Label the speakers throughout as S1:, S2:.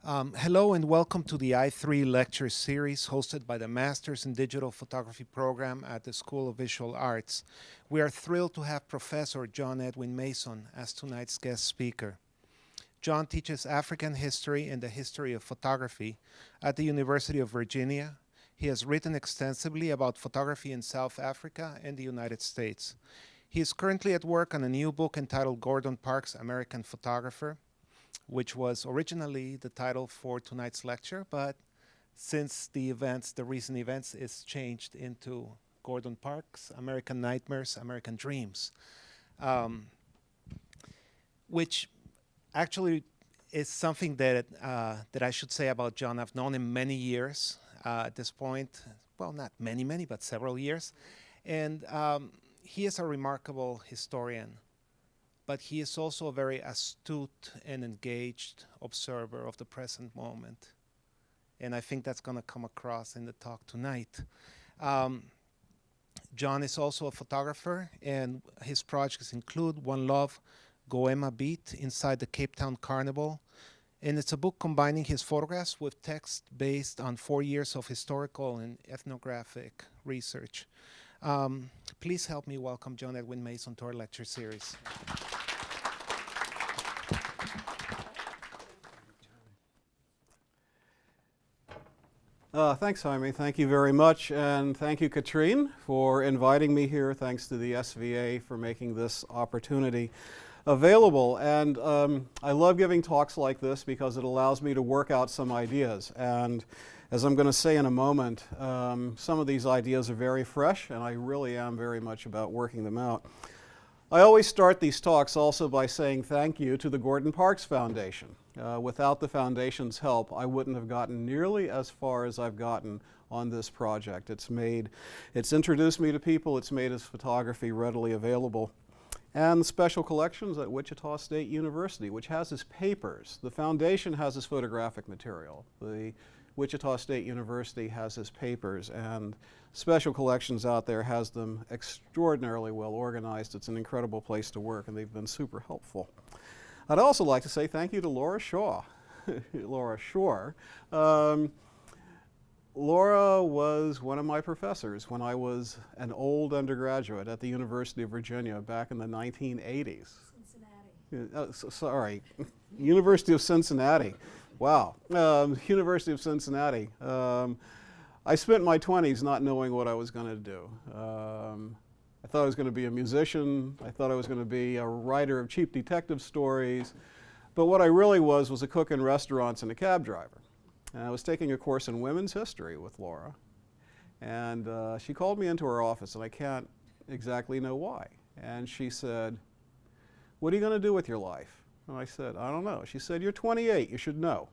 S1: Hello and welcome to the I3 lecture series hosted by the Masters in Digital Photography program at the School of Visual Arts. We are thrilled to have Professor John Edwin Mason as tonight's guest speaker. John teaches African history and the history of photography at the University of Virginia. He has written extensively about photography in South Africa and the United States. He is currently at work on a new book entitled Gordon Parks, American Photographer, which was originally the title for tonight's lecture, but since the recent events, is changed into Gordon Parks, American Nightmares, American Dreams, which actually is something that I should say about John. I've known him many years at this point. Well, not many, but several years. And he is a remarkable historian, but he is also a very astute and engaged observer of the present moment. And I think that's going to come across in the talk tonight. John is also a photographer, and his projects include One Love, Goema Beat, Inside the Cape Town Carnival. And it's a book combining his photographs with text based on 4 years of historical and ethnographic research. Please help me welcome John Edwin Mason to our lecture series.
S2: Thanks, Jaime. Thank you very much. And thank you, Katrine, for inviting me here. Thanks to the SVA for making this opportunity available. And I love giving talks like this because it allows me to work out some ideas. And as I'm going to say in a moment, some of these ideas are very fresh, and I really am very much about working them out. I always start these talks also by saying thank you to the Gordon Parks Foundation. Without the foundation's help, I wouldn't have gotten nearly as far as I've gotten on this project. It's introduced me to people, it's made his photography readily available. And the special collections at Wichita State University, which has his papers. The foundation has his photographic material. The Wichita State University has his papers, and special collections out there has them extraordinarily well organized. It's an incredible place to work, and they've been super helpful. I'd also like to say thank you to Laura Shaw. Laura Shore. Laura was one of my professors when I was an old undergraduate at the University of Virginia back in the 1980s.
S3: Cincinnati.
S2: Sorry, University of Cincinnati. Wow, University of Cincinnati. I spent my 20s not knowing what I was going to do. I thought I was going to be a musician. I thought I was going to be a writer of cheap detective stories. But what I really was a cook in restaurants and a cab driver. And I was taking a course in women's history with Laura. And she called me into her office, and I can't exactly know why. And she said, "What are you going to do with your life?" And I said, "I don't know." She said, "You're 28, you should know."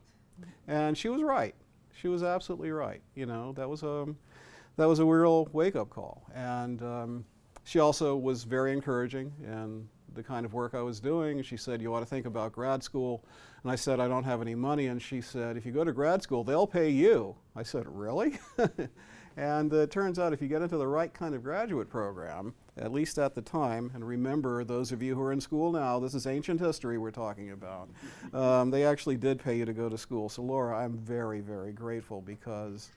S2: And she was right. She was absolutely right. You know, that was a real wake-up call. And she also was very encouraging in the kind of work I was doing. She said, "You ought to think about grad school." And I said, "I don't have any money." And she said, "If you go to grad school, they'll pay you." I said, "Really?" And it turns out if you get into the right kind of graduate program, at least at the time, and remember, those of you who are in school now, this is ancient history we're talking about, they actually did pay you to go to school. So Laura, I'm very, very grateful because,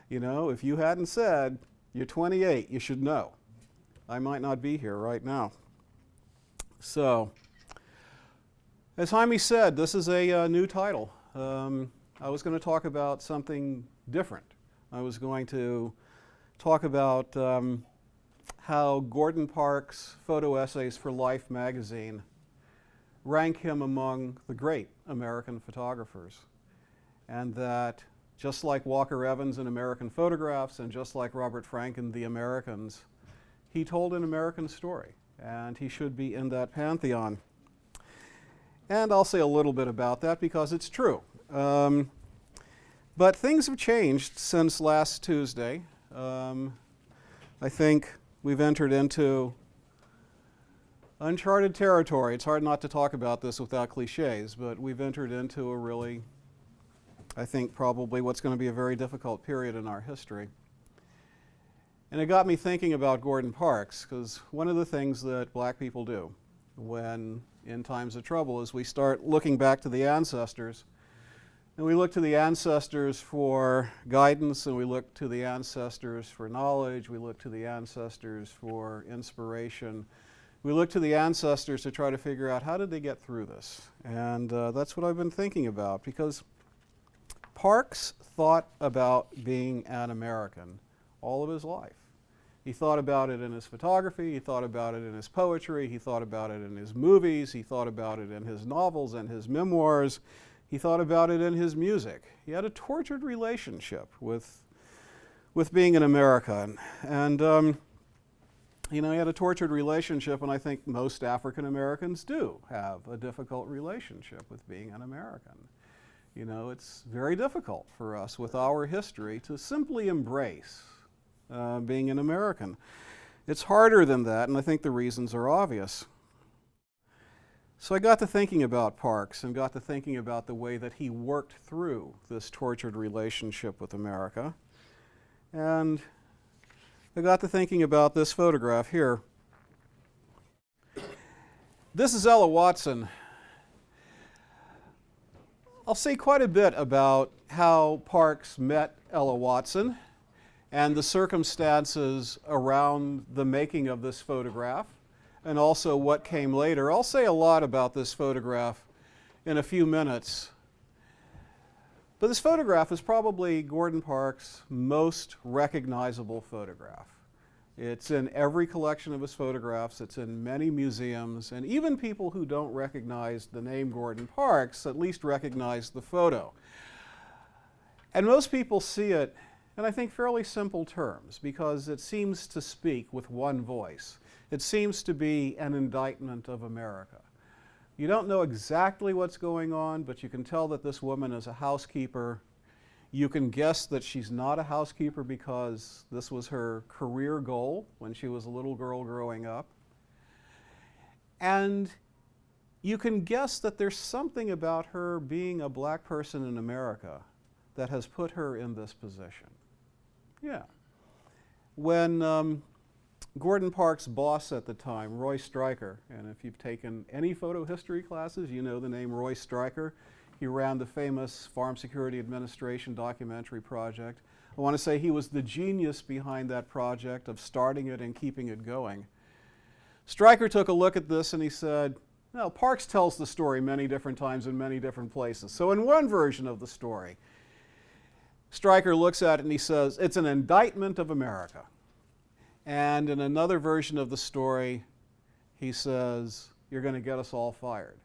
S2: you know, if you hadn't said, "You're 28, you should know," I might not be here right now. So, as Jaime said, this is a new title. I was going to talk about something different. I was going to talk about how Gordon Parks' Photo Essays for Life magazine rank him among the great American photographers. And that just like Walker Evans in American Photographs and just like Robert Frank in The Americans, he told an American story, and he should be in that pantheon. And I'll say a little bit about that because it's true. But things have changed since last Tuesday. I think we've entered into uncharted territory. It's hard not to talk about this without cliches, but we've entered into a really, I think, probably what's going to be a very difficult period in our history. And it got me thinking about Gordon Parks, because one of the things that black people do when in times of trouble is we start looking back to the ancestors And we look to the ancestors for guidance, and we look to the ancestors for knowledge, we look to the ancestors for inspiration. We look to the ancestors to try to figure out how did they get through this. And that's what I've been thinking about, because Parks thought about being an American all of his life. He thought about it in his photography, he thought about it in his poetry, he thought about it in his movies, he thought about it in his novels and his memoirs, he thought about it in his music. He had a tortured relationship with being an American. And you know, he had a tortured relationship, and I think most African Americans do have a difficult relationship with being an American. You know, it's very difficult for us with our history to simply embrace being an American. It's harder than that, and I think the reasons are obvious. So I got to thinking about Parks and got to thinking about the way that he worked through this tortured relationship with America. And I got to thinking about this photograph here. This is Ella Watson. I'll say quite a bit about how Parks met Ella Watson and the circumstances around the making of this photograph, and also what came later. I'll say a lot about this photograph in a few minutes. But this photograph is probably Gordon Parks' most recognizable photograph. It's in every collection of his photographs, it's in many museums, and even people who don't recognize the name Gordon Parks at least recognize the photo. And most people see it in, I think, fairly simple terms, because it seems to speak with one voice. It seems to be an indictment of America. You don't know exactly what's going on, but you can tell that this woman is a housekeeper. You can guess that she's not a housekeeper because this was her career goal when she was a little girl growing up. And you can guess that there's something about her being a black person in America that has put her in this position. Yeah. When Gordon Parks' boss at the time, Roy Stryker, and if you've taken any photo history classes, you know the name Roy Stryker. He ran the famous Farm Security Administration documentary project. I want to say he was the genius behind that project of starting it and keeping it going. Stryker took a look at this and he said, well, Parks tells the story many different times in many different places. So in one version of the story, Stryker looks at it and he says, it's an indictment of America. And in another version of the story, he says, you're going to get us all fired.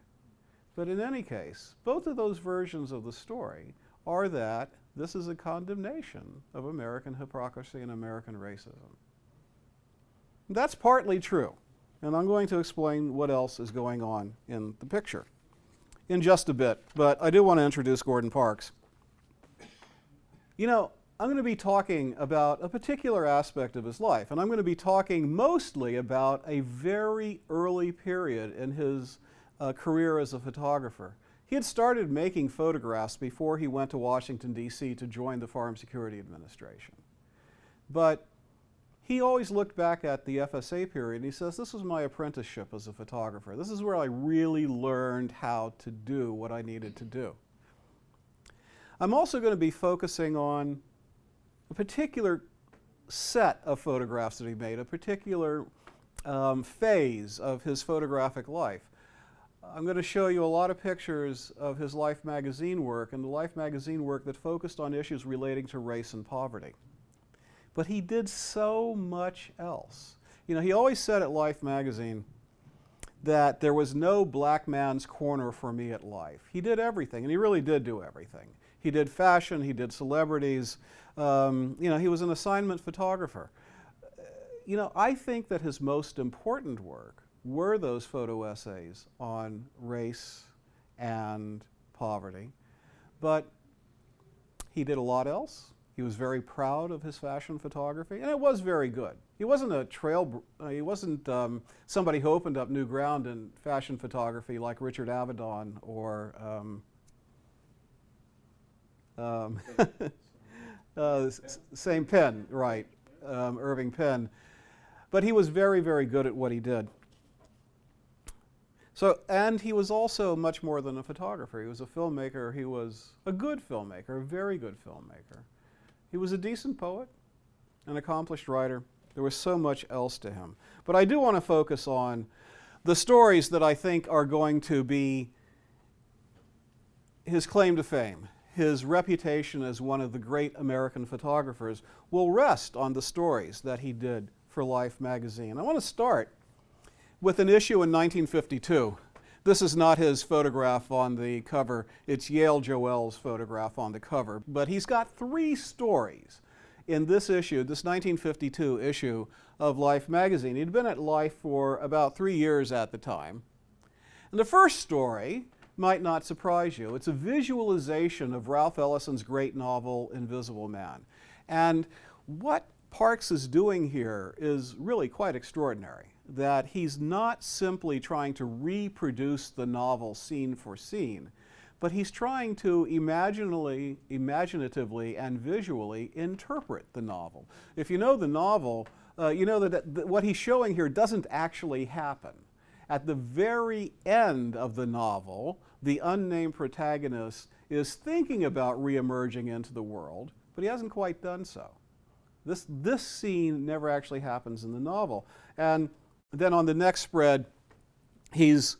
S2: But in any case, both of those versions of the story are that this is a condemnation of American hypocrisy and American racism. That's partly true, and I'm going to explain what else is going on in the picture in just a bit, but I do want to introduce Gordon Parks. You know, I'm going to be talking about a particular aspect of his life, and I'm going to be talking mostly about a very early period in his career as a photographer. He had started making photographs before he went to Washington, D.C. to join the Farm Security Administration. But he always looked back at the FSA period and he says, this was my apprenticeship as a photographer. This is where I really learned how to do what I needed to do. I'm also going to be focusing on a particular set of photographs that he made, a particular phase of his photographic life. I'm going to show you a lot of pictures of his Life magazine work, and the Life magazine work that focused on issues relating to race and poverty. But he did so much else. You know, he always said at Life magazine that there was no black man's corner for me at Life. He did everything, and he really did do everything. He did fashion, he did celebrities, you know, he was an assignment photographer. You know, I think that his most important work were those photo essays on race and poverty. But he did a lot else. He was very proud of his fashion photography, and it was very good. He wasn't he wasn't somebody who opened up new ground in fashion photography like Richard Avedon or same Penn, right, Irving Penn. But he was very, very good at what he did. So, and he was also much more than a photographer. He was a filmmaker. He was a good filmmaker, a very good filmmaker. He was a decent poet, an accomplished writer. There was so much else to him. But I do want to focus on the stories that I think are going to be his claim to fame. His reputation as one of the great American photographers will rest on the stories that he did for Life magazine. I want to start with an issue in 1952. This is not his photograph on the cover. It's Yale Joel's photograph on the cover. But he's got 3 stories in this issue, this 1952 issue of Life magazine. He'd been at Life for about 3 years at the time. And the first story might not surprise you. It's a visualization of Ralph Ellison's great novel, Invisible Man. And what Parks is doing here is really quite extraordinary, that he's not simply trying to reproduce the novel scene for scene, but he's trying to imaginatively and visually interpret the novel. If you know the novel, you know that what he's showing here doesn't actually happen. At the very end of the novel, the unnamed protagonist is thinking about reemerging into the world, but he hasn't quite done so. This scene never actually happens in the novel. And then on the next spread, he's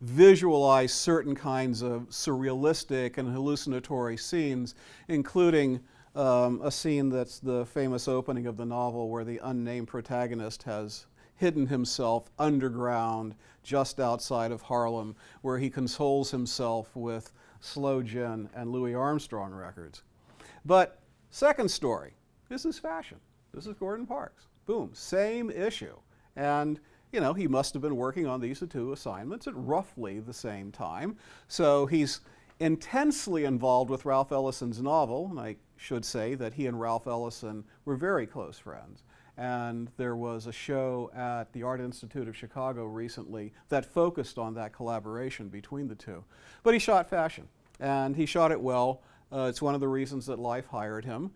S2: visualized certain kinds of surrealistic and hallucinatory scenes, including a scene that's the famous opening of the novel where the unnamed protagonist has hidden himself underground just outside of Harlem, where he consoles himself with sloe gin and Louis Armstrong records. But second story, this is fashion. This is Gordon Parks. Boom, same issue. And you know, he must have been working on these 2 assignments at roughly the same time. So he's intensely involved with Ralph Ellison's novel, and I should say that he and Ralph Ellison were very close friends. And there was a show at the Art Institute of Chicago recently that focused on that collaboration between the 2. But he shot fashion, and he shot it well. It's one of the reasons that Life hired him.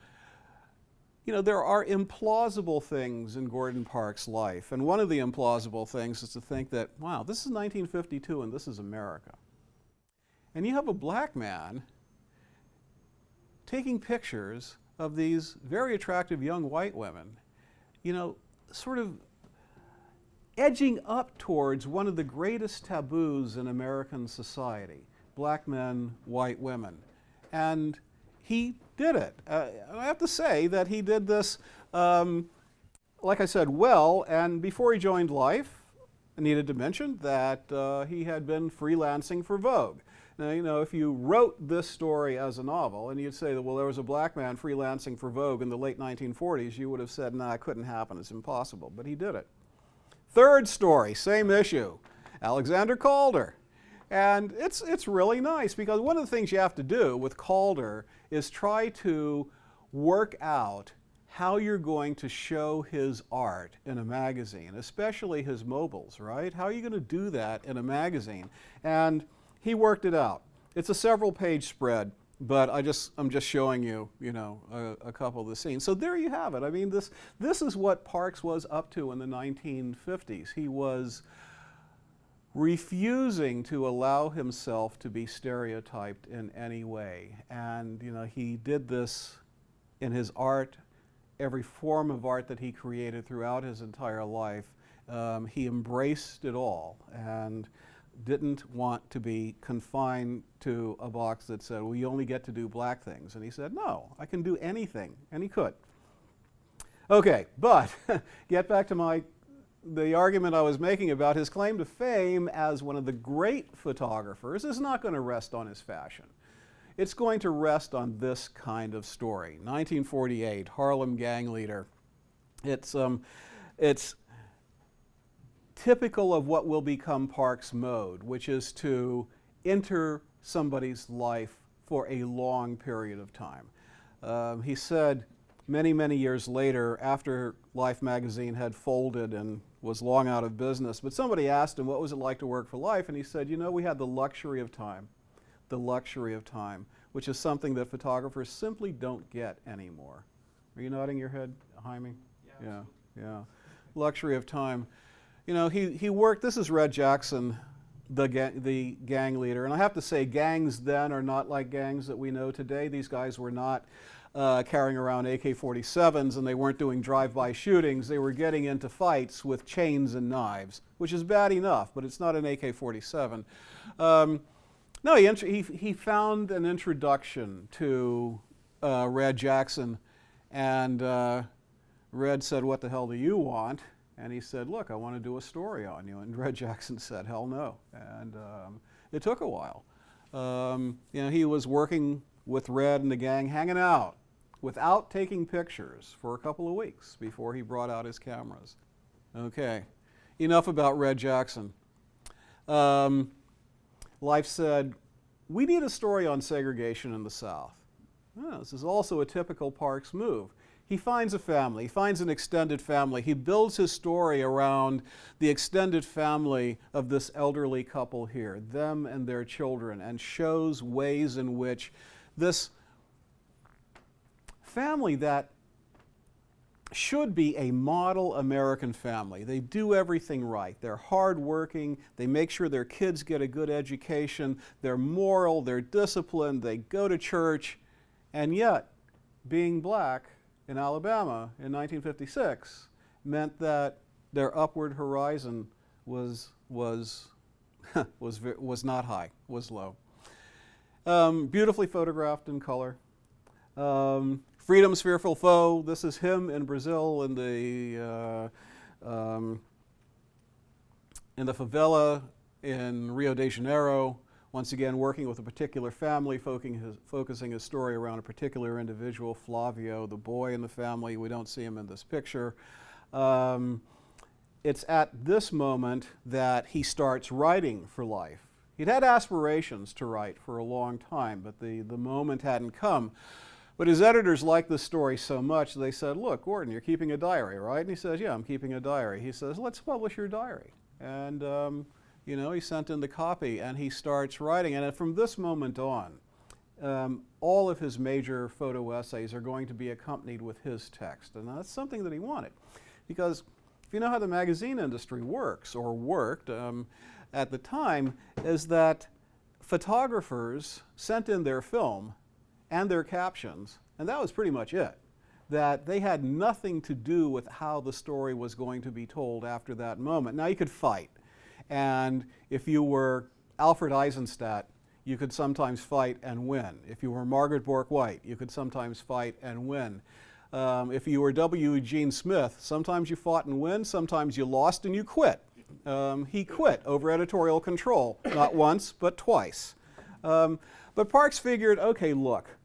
S2: You know, there are implausible things in Gordon Parks' life, and one of the implausible things is to think that, wow, this is 1952 and this is America. And you have a black man taking pictures of these very attractive young white women, you know, sort of edging up towards one of the greatest taboos in American society, black men, white women. And he did it. I have to say that he did this, like I said, well, and before he joined Life, I needed to mention that he had been freelancing for Vogue. Now, you know, if you wrote this story as a novel and you'd say that, well, there was a black man freelancing for Vogue in the late 1940s, you would have said, nah, it couldn't happen, it's impossible, but he did it. Third story, same issue, Alexander Calder. And it's really nice because one of the things you have to do with Calder is try to work out how you're going to show his art in a magazine, especially his mobiles, right? How are you going to do that in a magazine? And he worked it out. It's a several-page spread, but I'm just showing you, you know, a couple of the scenes. So there you have it. I mean, this is what Parks was up to in the 1950s. He was refusing to allow himself to be stereotyped in any way. And, you know, he did this in his art, every form of art that he created throughout his entire life. He embraced it all and didn't want to be confined to a box that said, well, you only get to do black things. And he said, no, I can do anything. And he could. Okay, but get back to the argument I was making about his claim to fame as one of the great photographers is not going to rest on his fashion. It's going to rest on this kind of story. 1948, Harlem gang leader. It's typical of what will become Parks' mode, which is to enter somebody's life for a long period of time. He said many, many years later, after Life magazine had folded and was long out of business, but somebody asked him what was it like to work for Life, and he said, you know, we had the luxury of time, which is something that photographers simply don't get anymore. Are you nodding your head, Jaime?
S3: Yeah.
S2: Yeah. Luxury of time. You know, he worked, this is Red Jackson, the gang leader. And I have to say, gangs then are not like gangs that we know today. These guys were not carrying around AK-47s, and they weren't doing drive-by shootings. They were getting into fights with chains and knives, which is bad enough, but it's not an AK-47. No, he found an introduction to Red Jackson, and Red said, "What the hell do you want?" And he said, "Look, I want to do a story on you." And Red Jackson said, "Hell no." And it took a while. You know, he was working with Red and the gang, hanging out without taking pictures for a couple of weeks before he brought out his cameras. Okay, enough about Red Jackson. Life said, we need a story on segregation in the South. Oh, this is also a typical Parks move. He finds a family, he finds an extended family. He builds his story around the extended family of this elderly couple here, them and their children, and shows ways in which this family that should be a model American family. They do everything right. They're hardworking. They make sure their kids get a good education. They're moral. They're disciplined. They go to church. And yet, being black in Alabama in 1956 meant that their upward horizon was not high, was low. Beautifully photographed in color. Freedom's fearful foe. This is him in Brazil in the favela in Rio de Janeiro. Once again, working with a particular family, focusing his story around a particular individual, Flavio, the boy in the family. We don't see him in this picture. It's at this moment that he starts writing for life. He'd had aspirations to write for a long time, but the moment hadn't come. But his editors liked this story so much, they said, "Look, Gordon, you're keeping a diary, right?" And he says, "Yeah, I'm keeping a diary." He says, "Let's publish your diary." And you know, he sent in the copy, and he starts writing. And from this moment on, all of his major photo essays are going to be accompanied with his text. And that's something that he wanted. Because if you know how the magazine industry works, or worked at the time, is that photographers sent in their film and their captions, and that was pretty much it. That they had nothing to do with how the story was going to be told after that moment. Now, you could fight. And if you were Alfred Eisenstadt, you could sometimes fight and win. If you were Margaret BourkeWhite, you could sometimes fight and win. If you were W. Eugene Smith, sometimes you fought and win, sometimes you lost and you quit. He quit over editorial control, not once, but twice. But Parks figured, okay, look,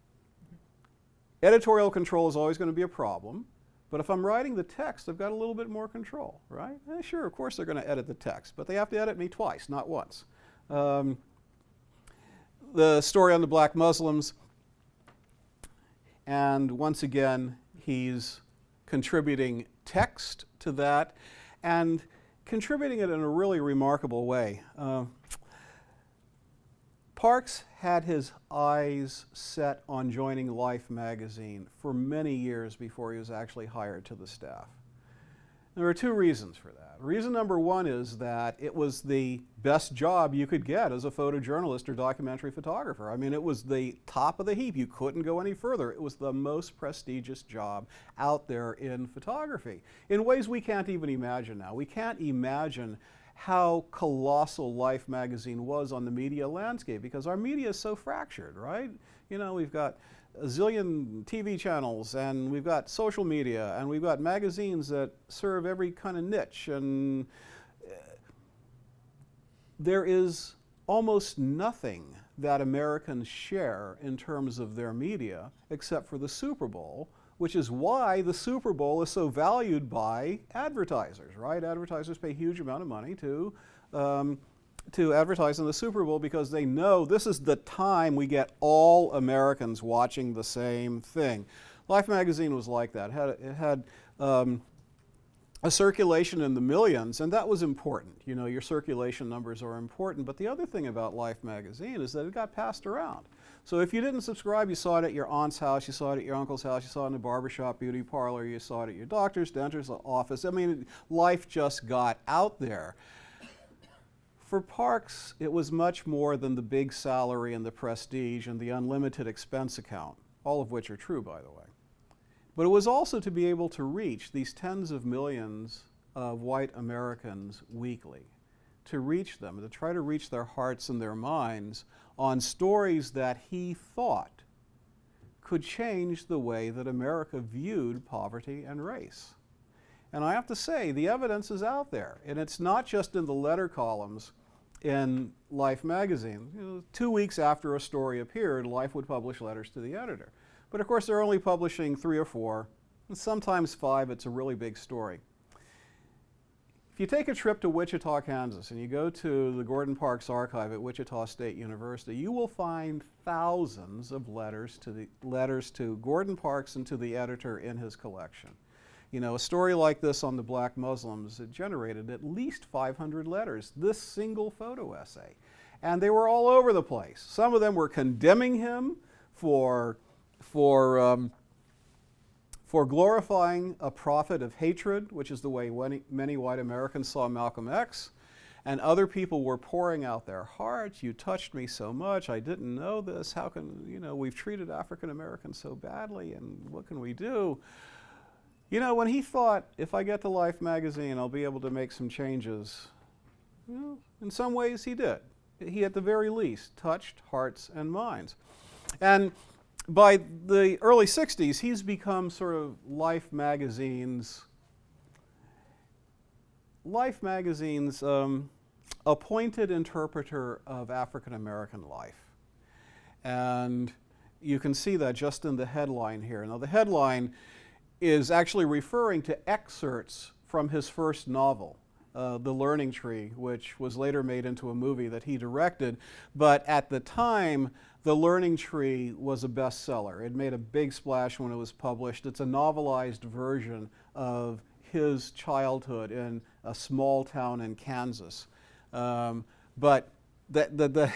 S2: editorial control is always going to be a problem, but if I'm writing the text, I've got a little bit more control, right? Sure, of course they're going to edit the text, but they have to edit me twice, not once. The story on the black Muslims, and once again, he's contributing text to that, and contributing it in a really remarkable way. Parks had his eyes set on joining Life magazine for many years before he was actually hired to the staff. There are two reasons for that. Reason number one is that it was the best job you could get as a photojournalist or documentary photographer. I mean, it was the top of the heap. You couldn't go any further. It was the most prestigious job out there in photography in ways we can't even imagine now. We can't imagine how colossal Life magazine was on the media landscape, because our media is so fractured, right? You know, we've got a zillion TV channels, and we've got social media, and we've got magazines that serve every kind of niche, and there is almost nothing that Americans share in terms of their media except for the Super Bowl, which is why the Super Bowl is so valued by advertisers, right? Advertisers pay a huge amount of money to advertise in the Super Bowl because they know this is the time we get all Americans watching the same thing. Life magazine was like that. It had a circulation in the millions, and that was important. You know, your circulation numbers are important, but the other thing about Life magazine is that it got passed around. So if you didn't subscribe, you saw it at your aunt's house, you saw it at your uncle's house, you saw it in the barbershop, beauty parlor, you saw it at your doctor's, dentist's office. I mean, life just got out there. For Parks, it was much more than the big salary and the prestige and the unlimited expense account, all of which are true, by the way. But it was also to be able to reach these tens of millions of white Americans weekly, to reach them, to try to reach their hearts and their minds on stories that he thought could change the way that America viewed poverty and race. And I have to say, the evidence is out there, and it's not just in the letter columns in Life magazine. You know, 2 weeks after a story appeared, Life would publish letters to the editor. But of course, they're only publishing 3 or 4, and sometimes 5. It's a really big story. If you take a trip to Wichita, Kansas, and you go to the Gordon Parks Archive at Wichita State University, you will find thousands of letters to Gordon Parks and to the editor in his collection. You know, a story like this on the black Muslims, it generated at least 500 letters, this single photo essay. And they were all over the place. Some of them were condemning him for glorifying a prophet of hatred, which is the way many white Americans saw Malcolm X. And other people were pouring out their hearts. You touched me so much. I didn't know this. How can, you know, we've treated African Americans so badly, and what can we do? You know, when he thought, if I get to Life magazine, I'll be able to make some changes, well, in some ways he did. He, at the very least, touched hearts and minds. And by the early 60s, he's become sort of Life magazine's appointed interpreter of African American life. And you can see that just in the headline here. Now, the headline is actually referring to excerpts from his first novel, The Learning Tree, which was later made into a movie that he directed. But at the time, The Learning Tree was a bestseller. It made a big splash when it was published. It's a novelized version of his childhood in a small town in Kansas. But the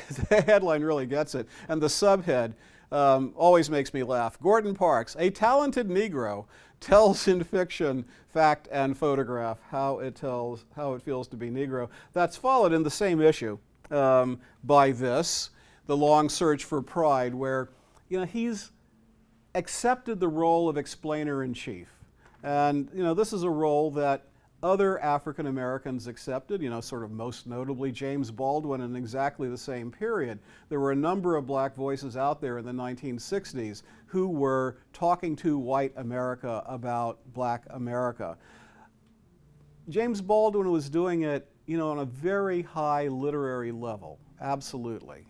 S2: headline really gets it. And the subhead always makes me laugh. Gordon Parks, a talented Negro, tells in fiction, fact, and photograph how it feels to be Negro. That's followed in the same issue by this, The Long Search for Pride, where, you know, he's accepted the role of explainer-in-chief. And, you know, this is a role that other African Americans accepted, you know, sort of most notably James Baldwin in exactly the same period. There were a number of black voices out there in the 1960s who were talking to white America about black America. James Baldwin was doing it, you know, on a very high literary level, absolutely.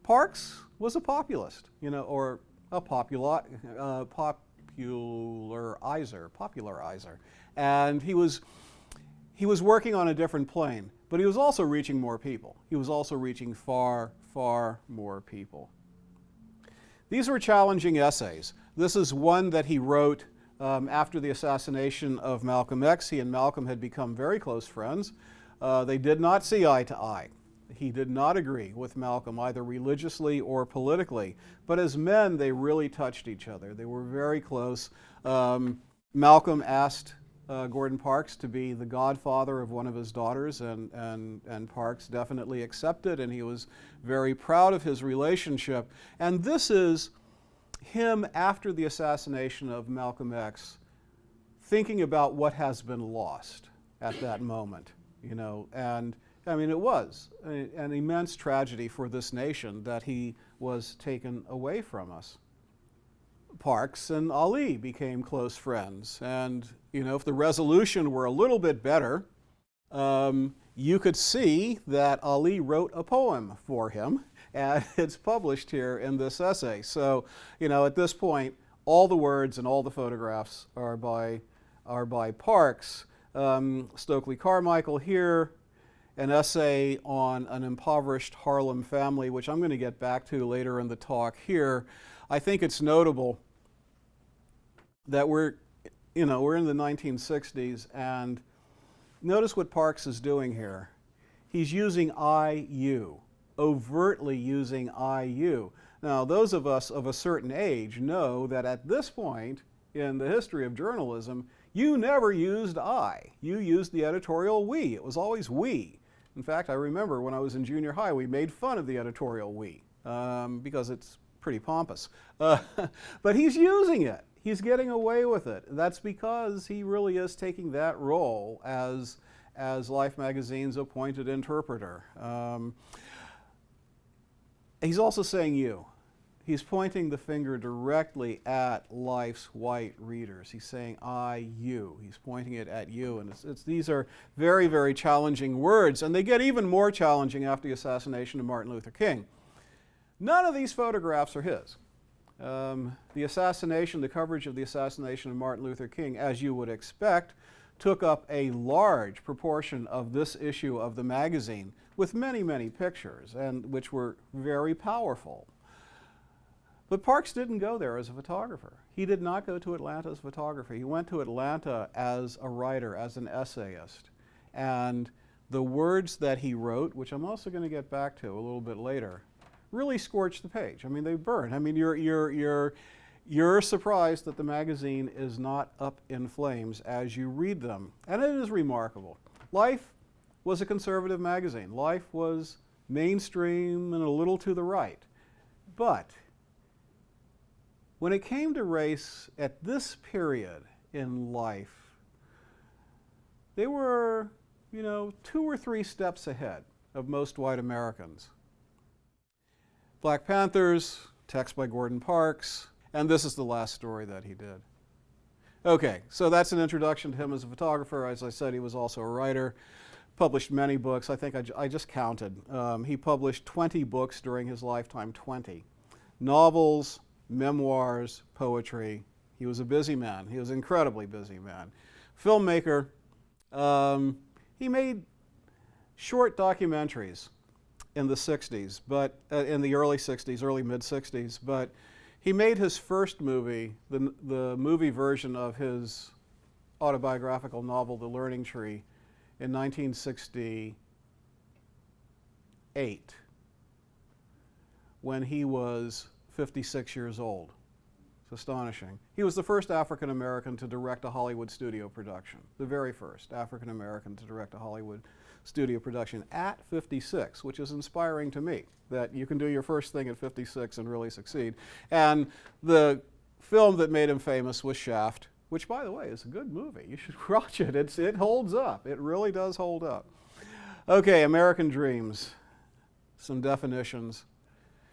S2: Parks was a populist, you know, or a popularizer. And he was working on a different plane, but he was also reaching more people. He was also reaching far, far more people. These were challenging essays. This is one that he wrote after the assassination of Malcolm X. He and Malcolm had become very close friends. They did not see eye to eye. He did not agree with Malcolm either religiously or politically, but as men they really touched each other. They were very close. Malcolm asked Gordon Parks to be the godfather of one of his daughters, and Parks definitely accepted, and he was very proud of his relationship. And this is him after the assassination of Malcolm X, thinking about what has been lost at that moment, you know. And I mean, it was an immense tragedy for this nation that he was taken away from us. Parks and Ali became close friends, and you know, if the resolution were a little bit better, you could see that Ali wrote a poem for him, and it's published here in this essay. So, you know, at this point, all the words and all the photographs are by Parks. Stokely Carmichael here, an essay on an impoverished Harlem family, which I'm going to get back to later in the talk here. I think it's notable that we're in the 1960s, and notice what Parks is doing here. He's using I, you, overtly using I, you. Now, those of us of a certain age know that at this point in the history of journalism, you never used I. You used the editorial we. It was always we. In fact, I remember when I was in junior high, we made fun of the editorial we because it's pretty pompous. But he's using it. He's getting away with it. That's because he really is taking that role as Life magazine's appointed interpreter. He's also saying you. He's pointing the finger directly at Life's white readers. He's saying I, you. He's pointing it at you. And these are very, very challenging words. And they get even more challenging after the assassination of Martin Luther King. None of these photographs are his. The assassination, the coverage of the assassination of Martin Luther King, as you would expect, took up a large proportion of this issue of the magazine with many, many pictures, and which were very powerful. But Parks didn't go there as a photographer. He did not go to Atlanta as a photographer. He went to Atlanta as a writer, as an essayist. And the words that he wrote, which I'm also going to get back to a little bit later, really scorched the page. I mean, they burn. I mean, you're surprised that the magazine is not up in flames as you read them. And it is remarkable. Life was a conservative magazine. Life was mainstream and a little to the right. But when it came to race at this period in Life, they were, 2 or 3 steps ahead of most white Americans. Black Panthers, text by Gordon Parks, and this is the last story that he did. Okay, so that's an introduction to him as a photographer. As I said, he was also a writer, published many books. I think I just counted. He published 20 books during his lifetime, 20. Novels, memoirs, poetry. He was a busy man. He was an incredibly busy man. Filmmaker. He made short documentaries in the 60s, but in the early 60s, early mid-60s, but he made his first movie, the movie version of his autobiographical novel, The Learning Tree, in 1968, when he was 56 years old. It's astonishing. He was the first African American to direct a Hollywood studio production, the very first African American to direct a Hollywood studio production at 56, which is inspiring to me, that you can do your first thing at 56 and really succeed. And the film that made him famous was Shaft, which, by the way, is a good movie. You should watch it. It holds up. It really does hold up. Okay, American Dreams. Some definitions.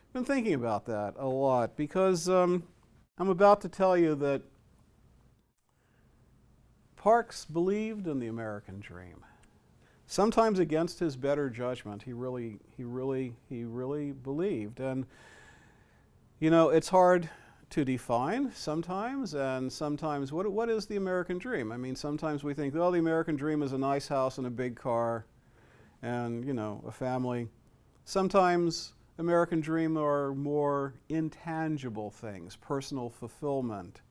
S2: I've been thinking about that a lot because I'm about to tell you that Parks believed in the American dream. Sometimes against his better judgment, he really believed. And, it's hard to define sometimes, and sometimes what is the American dream? I mean, sometimes we think, the American dream is a nice house and a big car and, a family. Sometimes American dream are more intangible things, personal fulfillment.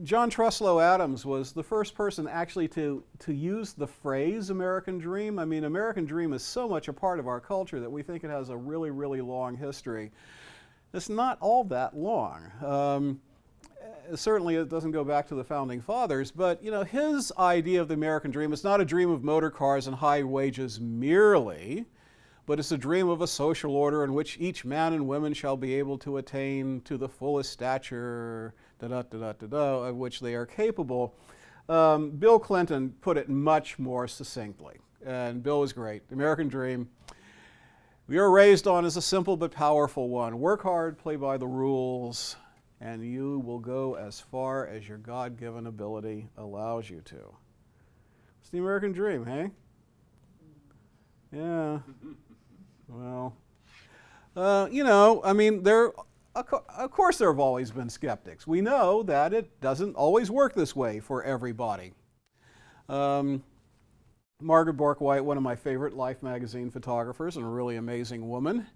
S2: John Truslow Adams was the first person actually to use the phrase American dream. I mean, American dream is so much a part of our culture that we think it has a really, really long history. It's not all that long. Certainly it doesn't go back to the founding fathers, but his idea of the American dream is not a dream of motor cars and high wages merely, but it's a dream of a social order in which each man and woman shall be able to attain to the fullest stature, of which they are capable. Bill Clinton put it much more succinctly, and Bill was great. The American dream, we are raised on as a simple but powerful one. Work hard, play by the rules, and you will go as far as your God-given ability allows you to. It's the American dream, hey? Yeah. Well, of course there have always been skeptics. We know that it doesn't always work this way for everybody. Margaret BourkeWhite, one of my favorite Life magazine photographers and a really amazing woman.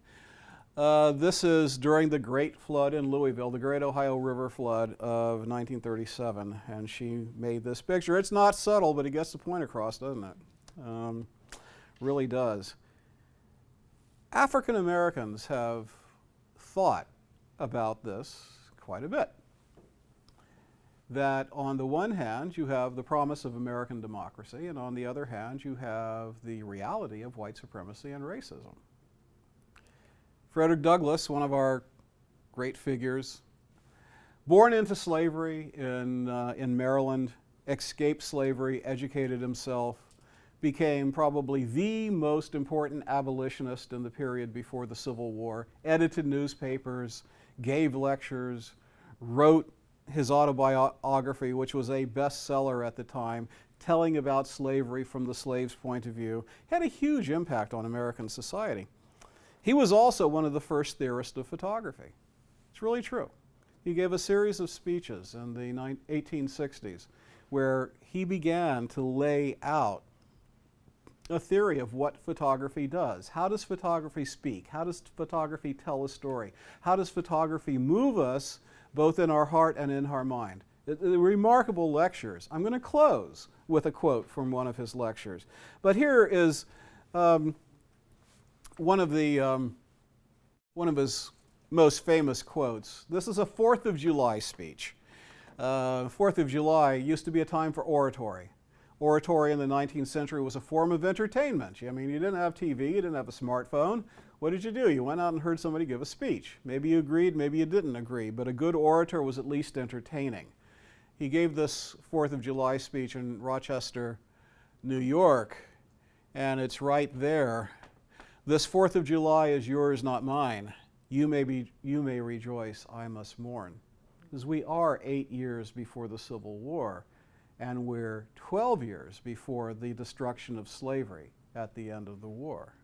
S2: This is during the Great Flood in Louisville, the Great Ohio River Flood of 1937, and she made this picture. It's not subtle, but it gets the point across, doesn't it? Really does. African Americans have thought about this quite a bit. That on the one hand, you have the promise of American democracy, and on the other hand, you have the reality of white supremacy and racism. Frederick Douglass, one of our great figures, born into slavery in Maryland, escaped slavery, educated himself, became probably the most important abolitionist in the period before the Civil War, edited newspapers, gave lectures, wrote his autobiography, which was a bestseller at the time, telling about slavery from the slave's point of view, had a huge impact on American society. He was also one of the first theorists of photography. It's really true. He gave a series of speeches in the 1860s where he began to lay out a theory of what photography does. How does photography speak? How does photography tell a story? How does photography move us both in our heart and in our mind? Remarkable lectures. I'm going to close with a quote from one of his lectures. But here is one of his most famous quotes. This is a 4th of July speech. 4th of July used to be a time for oratory. Oratory in the 19th century was a form of entertainment. I mean, you didn't have TV, you didn't have a smartphone. What did you do? You went out and heard somebody give a speech. Maybe you agreed, maybe you didn't agree, but a good orator was at least entertaining. He gave this 4th of July speech in Rochester, New York, and it's right there. This 4th of July is yours, not mine. You may rejoice, I must mourn. Because we are 8 years before the Civil War, and we're 12 years before the destruction of slavery at the end of the war.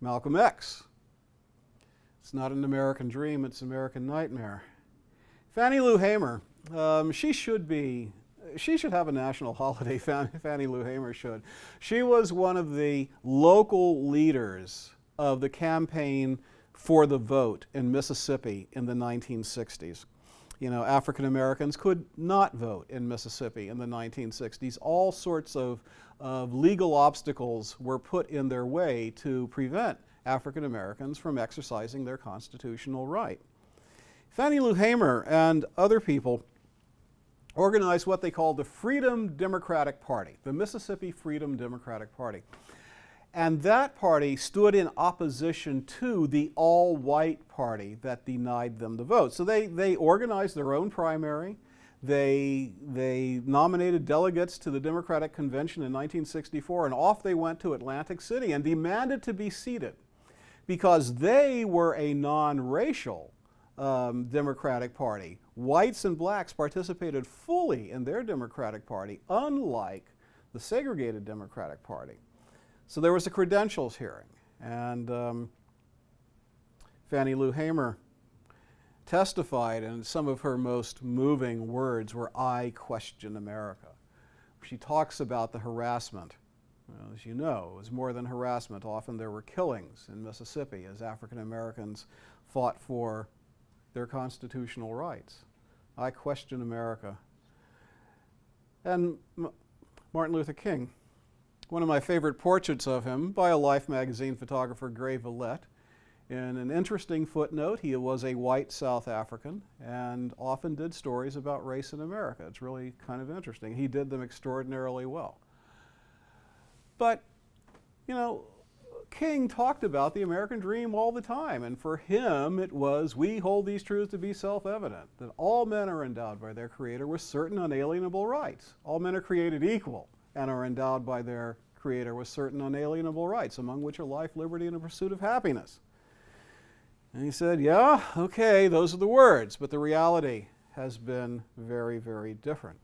S2: Malcolm X. It's not an American dream, it's an American nightmare. Fannie Lou Hamer, she should have a national holiday. Fannie Lou Hamer should. She was one of the local leaders of the campaign for the vote in Mississippi in the 1960s. You know, African Americans could not vote in Mississippi in the 1960s. All sorts of legal obstacles were put in their way to prevent African Americans from exercising their constitutional right. Fannie Lou Hamer and other people organized what they called the Freedom Democratic Party, the Mississippi Freedom Democratic Party. And that party stood in opposition to the all-white party that denied them the vote. So they organized their own primary. They nominated delegates to the Democratic Convention in 1964, and off they went to Atlantic City and demanded to be seated because they were a non-racial Democratic Party. Whites and blacks participated fully in their Democratic Party, unlike the segregated Democratic Party. So there was a credentials hearing, and Fannie Lou Hamer testified, and some of her most moving words were, "I question America." She talks about the harassment. As you know, it was more than harassment. Often there were killings in Mississippi as African Americans fought for their constitutional rights. I question America. And Martin Luther King, one of my favorite portraits of him by a Life magazine photographer, Gray Villette. In an interesting footnote, he was a white South African and often did stories about race in America. It's really kind of interesting. He did them extraordinarily well. But, you know, King talked about the American dream all the time, and for him it was, we hold these truths to be self-evident, that all men are endowed by their Creator with certain unalienable rights. All men are created equal and are endowed by their Creator with certain unalienable rights, among which are life, liberty, and the pursuit of happiness. And he said, yeah, okay, those are the words, but the reality has been very, very different.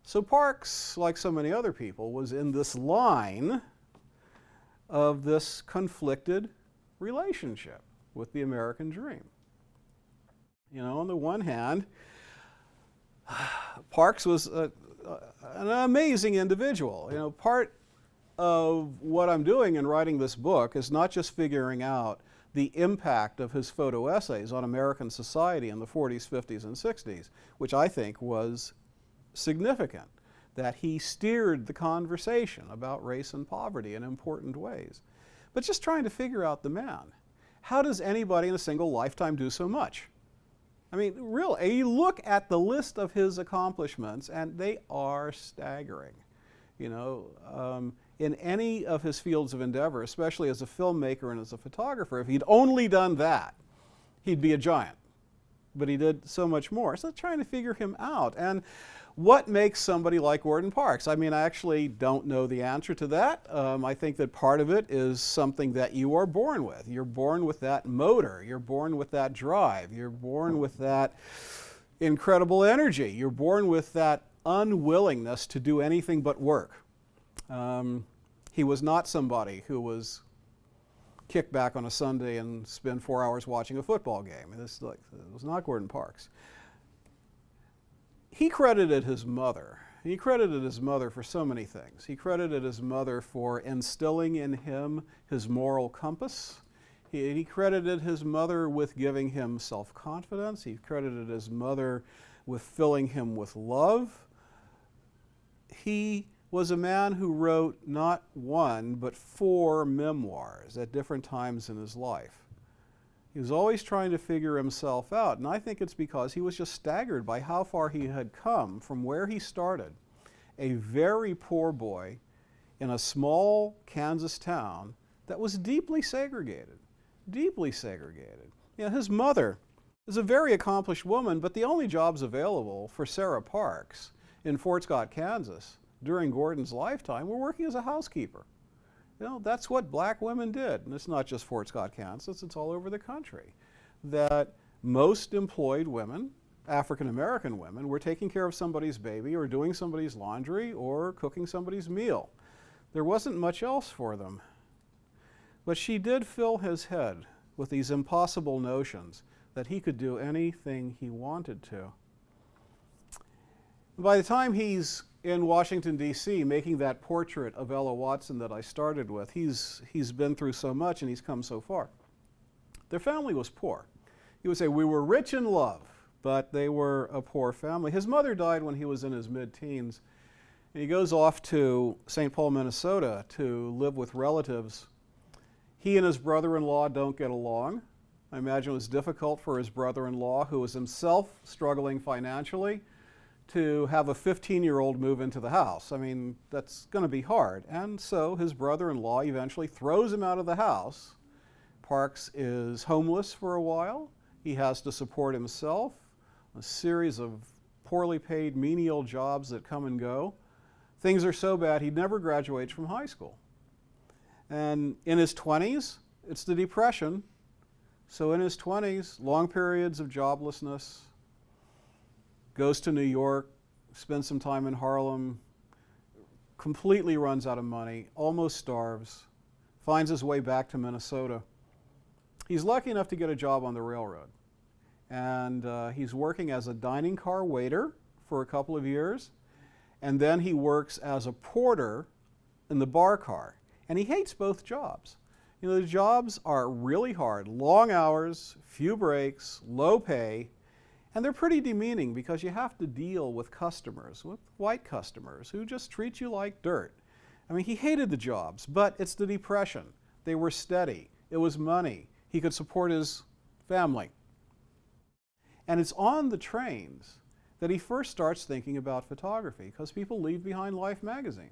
S2: So Parks, like so many other people, was in this line of this conflicted relationship with the American dream. You know, on the one hand, Parks was an amazing individual. You know, part of what I'm doing in writing this book is not just figuring out the impact of his photo essays on American society in the 40s, 50s, and 60s, which I think was significant. that he steered the conversation about race and poverty in important ways. But just trying to figure out the man. How does anybody in a single lifetime do so much? I mean, really, you look at the list of his accomplishments and they are staggering. You know, in any of his fields of endeavor, especially as a filmmaker and as a photographer, if he'd only done that, he'd be a giant. But he did so much more. So trying to figure him out. And what makes somebody like Gordon Parks? I mean, I actually don't know the answer to that. I think that part of it is something that you are born with. You're born with that motor. You're born with that drive. You're born with that incredible energy. You're born with that unwillingness to do anything but work. He was not somebody who was kick back on a Sunday and spend 4 hours watching a football game. It was not Gordon Parks. He credited his mother. He credited his mother for so many things. He credited his mother for instilling in him his moral compass. He credited his mother with giving him self-confidence. He credited his mother with filling him with love. He was a man who wrote not one, but 4 memoirs at different times in his life. He was always trying to figure himself out, and I think it's because he was just staggered by how far he had come from where he started, a very poor boy in a small Kansas town that was deeply segregated, deeply segregated. You know, his mother is a very accomplished woman, but the only jobs available for Sarah Parks in Fort Scott, Kansas, during Gordon's lifetime were working as a housekeeper. You know, that's what black women did. And it's not just Fort Scott, Kansas, it's all over the country. That most employed women, African American women, were taking care of somebody's baby or doing somebody's laundry or cooking somebody's meal. There wasn't much else for them. But she did fill his head with these impossible notions that he could do anything he wanted to. By the time he's in Washington, D.C., making that portrait of Ella Watson that I started with, he's been through so much and he's come so far. Their family was poor. He would say, we were rich in love, but they were a poor family. His mother died when he was in his mid-teens. And he goes off to St. Paul, Minnesota to live with relatives. He and his brother-in-law don't get along. I imagine it was difficult for his brother-in-law, who was himself struggling financially, to have a 15-year-old move into the house. I mean, that's going to be hard. And so his brother-in-law eventually throws him out of the house. Parks is homeless for a while. He has to support himself, a series of poorly paid menial jobs that come and go. Things are so bad he never graduates from high school. And in his 20s, it's the Depression. So in his 20s, long periods of joblessness, goes to New York, spends some time in Harlem, completely runs out of money, almost starves, finds his way back to Minnesota. He's lucky enough to get a job on the railroad. And he's working as a dining car waiter for a couple of years. And then he works as a porter in the bar car. And he hates both jobs. You know, the jobs are really hard, long hours, few breaks, low pay, and they're pretty demeaning because you have to deal with customers, with white customers who just treat you like dirt. I mean, he hated the jobs, but it's the Depression. They were steady. It was money. He could support his family. And it's on the trains that he first starts thinking about photography because people leave behind Life magazine.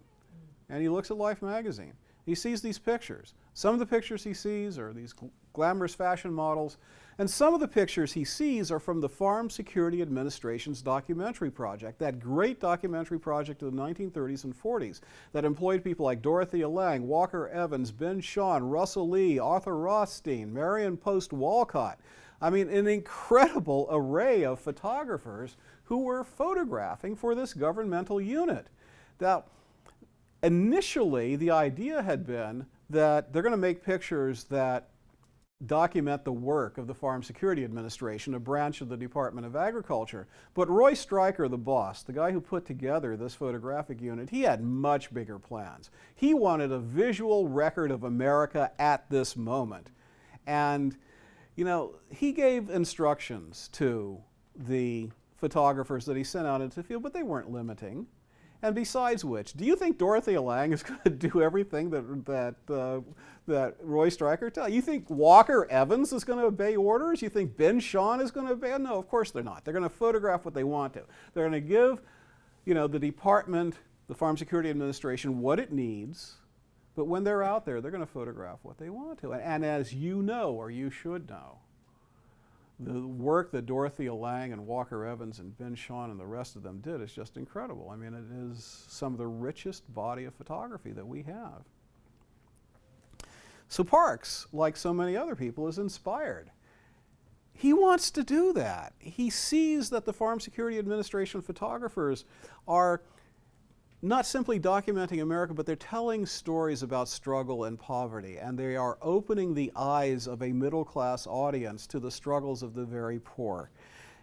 S2: And he looks at Life magazine. He sees these pictures. Some of the pictures he sees are these glamorous fashion models, and some of the pictures he sees are from the Farm Security Administration's documentary project, that great documentary project of the 1930s and 40s that employed people like Dorothea Lange, Walker Evans, Ben Shawn, Russell Lee, Arthur Rothstein, Marion Post Walcott. I mean, an incredible array of photographers who were photographing for this governmental unit. Now, initially, the idea had been that they're going to make pictures that document the work of the Farm Security Administration, a branch of the Department of Agriculture. But Roy Stryker, the boss, the guy who put together this photographic unit, he had much bigger plans. He wanted a visual record of America at this moment. And, you know, he gave instructions to the photographers that he sent out into the field, but they weren't limiting. And besides which, do you think Dorothea Lange is going to do everything that Roy Stryker tells? You think Walker Evans is going to obey orders? You think Ben Shahn is going to obey? No, of course they're not. They're going to photograph what they want to. They're going to give, the department, the Farm Security Administration, what it needs. But when they're out there, they're going to photograph what they want to. And as you know, or you should know, the work that Dorothea Lange and Walker Evans and Ben Shahn and the rest of them did is just incredible. I mean, it is some of the richest body of photography that we have. So Parks, like so many other people, is inspired. He wants to do that. He sees that the Farm Security Administration photographers are not simply documenting America, but they're telling stories about struggle and poverty, and they are opening the eyes of a middle-class audience to the struggles of the very poor.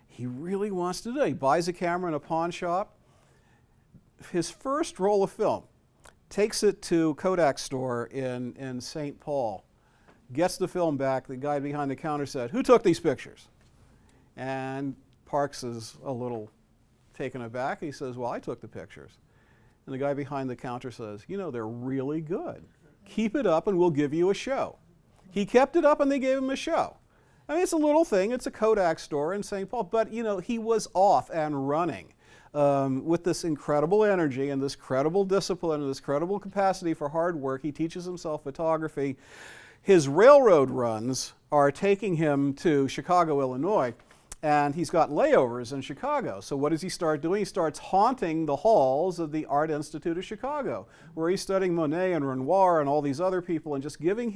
S2: He really wants to do it. He buys a camera in a pawn shop. His first roll of film, takes it to Kodak store in St. Paul, gets the film back. The guy behind the counter said, "Who took these pictures?" And Parks is a little taken aback. He says, "Well, I took the pictures." And the guy behind the counter says, "They're really good. Keep it up and we'll give you a show." He kept it up and they gave him a show. I mean, it's a little thing. It's a Kodak store in St. Paul. But, he was off and running with this incredible energy and this credible discipline and this credible capacity for hard work. He teaches himself photography. His railroad runs are taking him to Chicago, Illinois. And he's got layovers in Chicago. So what does he start doing? He starts haunting the halls of the Art Institute of Chicago, where he's studying Monet and Renoir and all these other people and just giving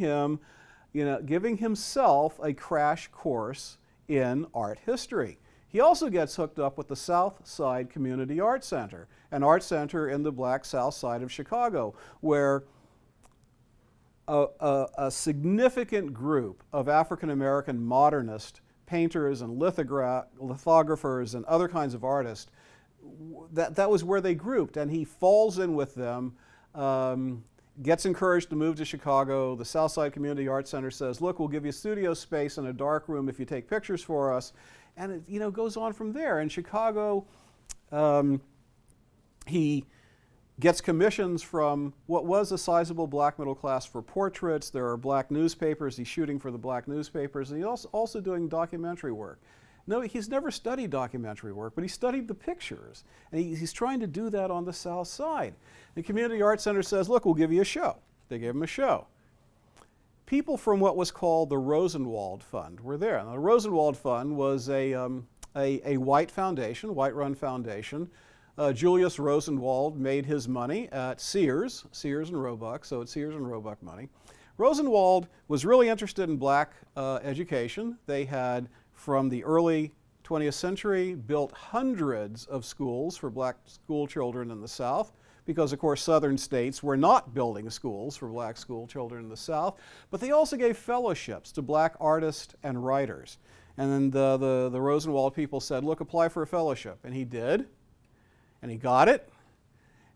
S2: himself a crash course in art history. He also gets hooked up with the South Side Community Art Center, an art center in the Black South Side of Chicago, where a significant group of African-American modernist painters and lithographers and other kinds of artists, that was where they grouped, and he falls in with them, gets encouraged to move to Chicago. The Southside Community Art Center says, "Look, we'll give you studio space and a dark room if you take pictures for us," and it goes on from there. In Chicago, he gets commissions from what was a sizable black middle class for portraits. There are black newspapers. He's shooting for the black newspapers. And he's also doing documentary work. No, he's never studied documentary work, but he studied the pictures. And he's trying to do that on the South Side. The Community Art Center says, "Look, we'll give you a show." They gave him a show. People from what was called the Rosenwald Fund were there. Now, the Rosenwald Fund was a white foundation, white-run foundation. Julius Rosenwald made his money at Sears and Roebuck, so it's Sears and Roebuck money. Rosenwald was really interested in black education. They had, from the early 20th century, built hundreds of schools for black school children in the South, because, of course, southern states were not building schools for black school children in the South. But they also gave fellowships to black artists and writers. And then the Rosenwald people said, "Look, apply for a fellowship." And he did. And he got it,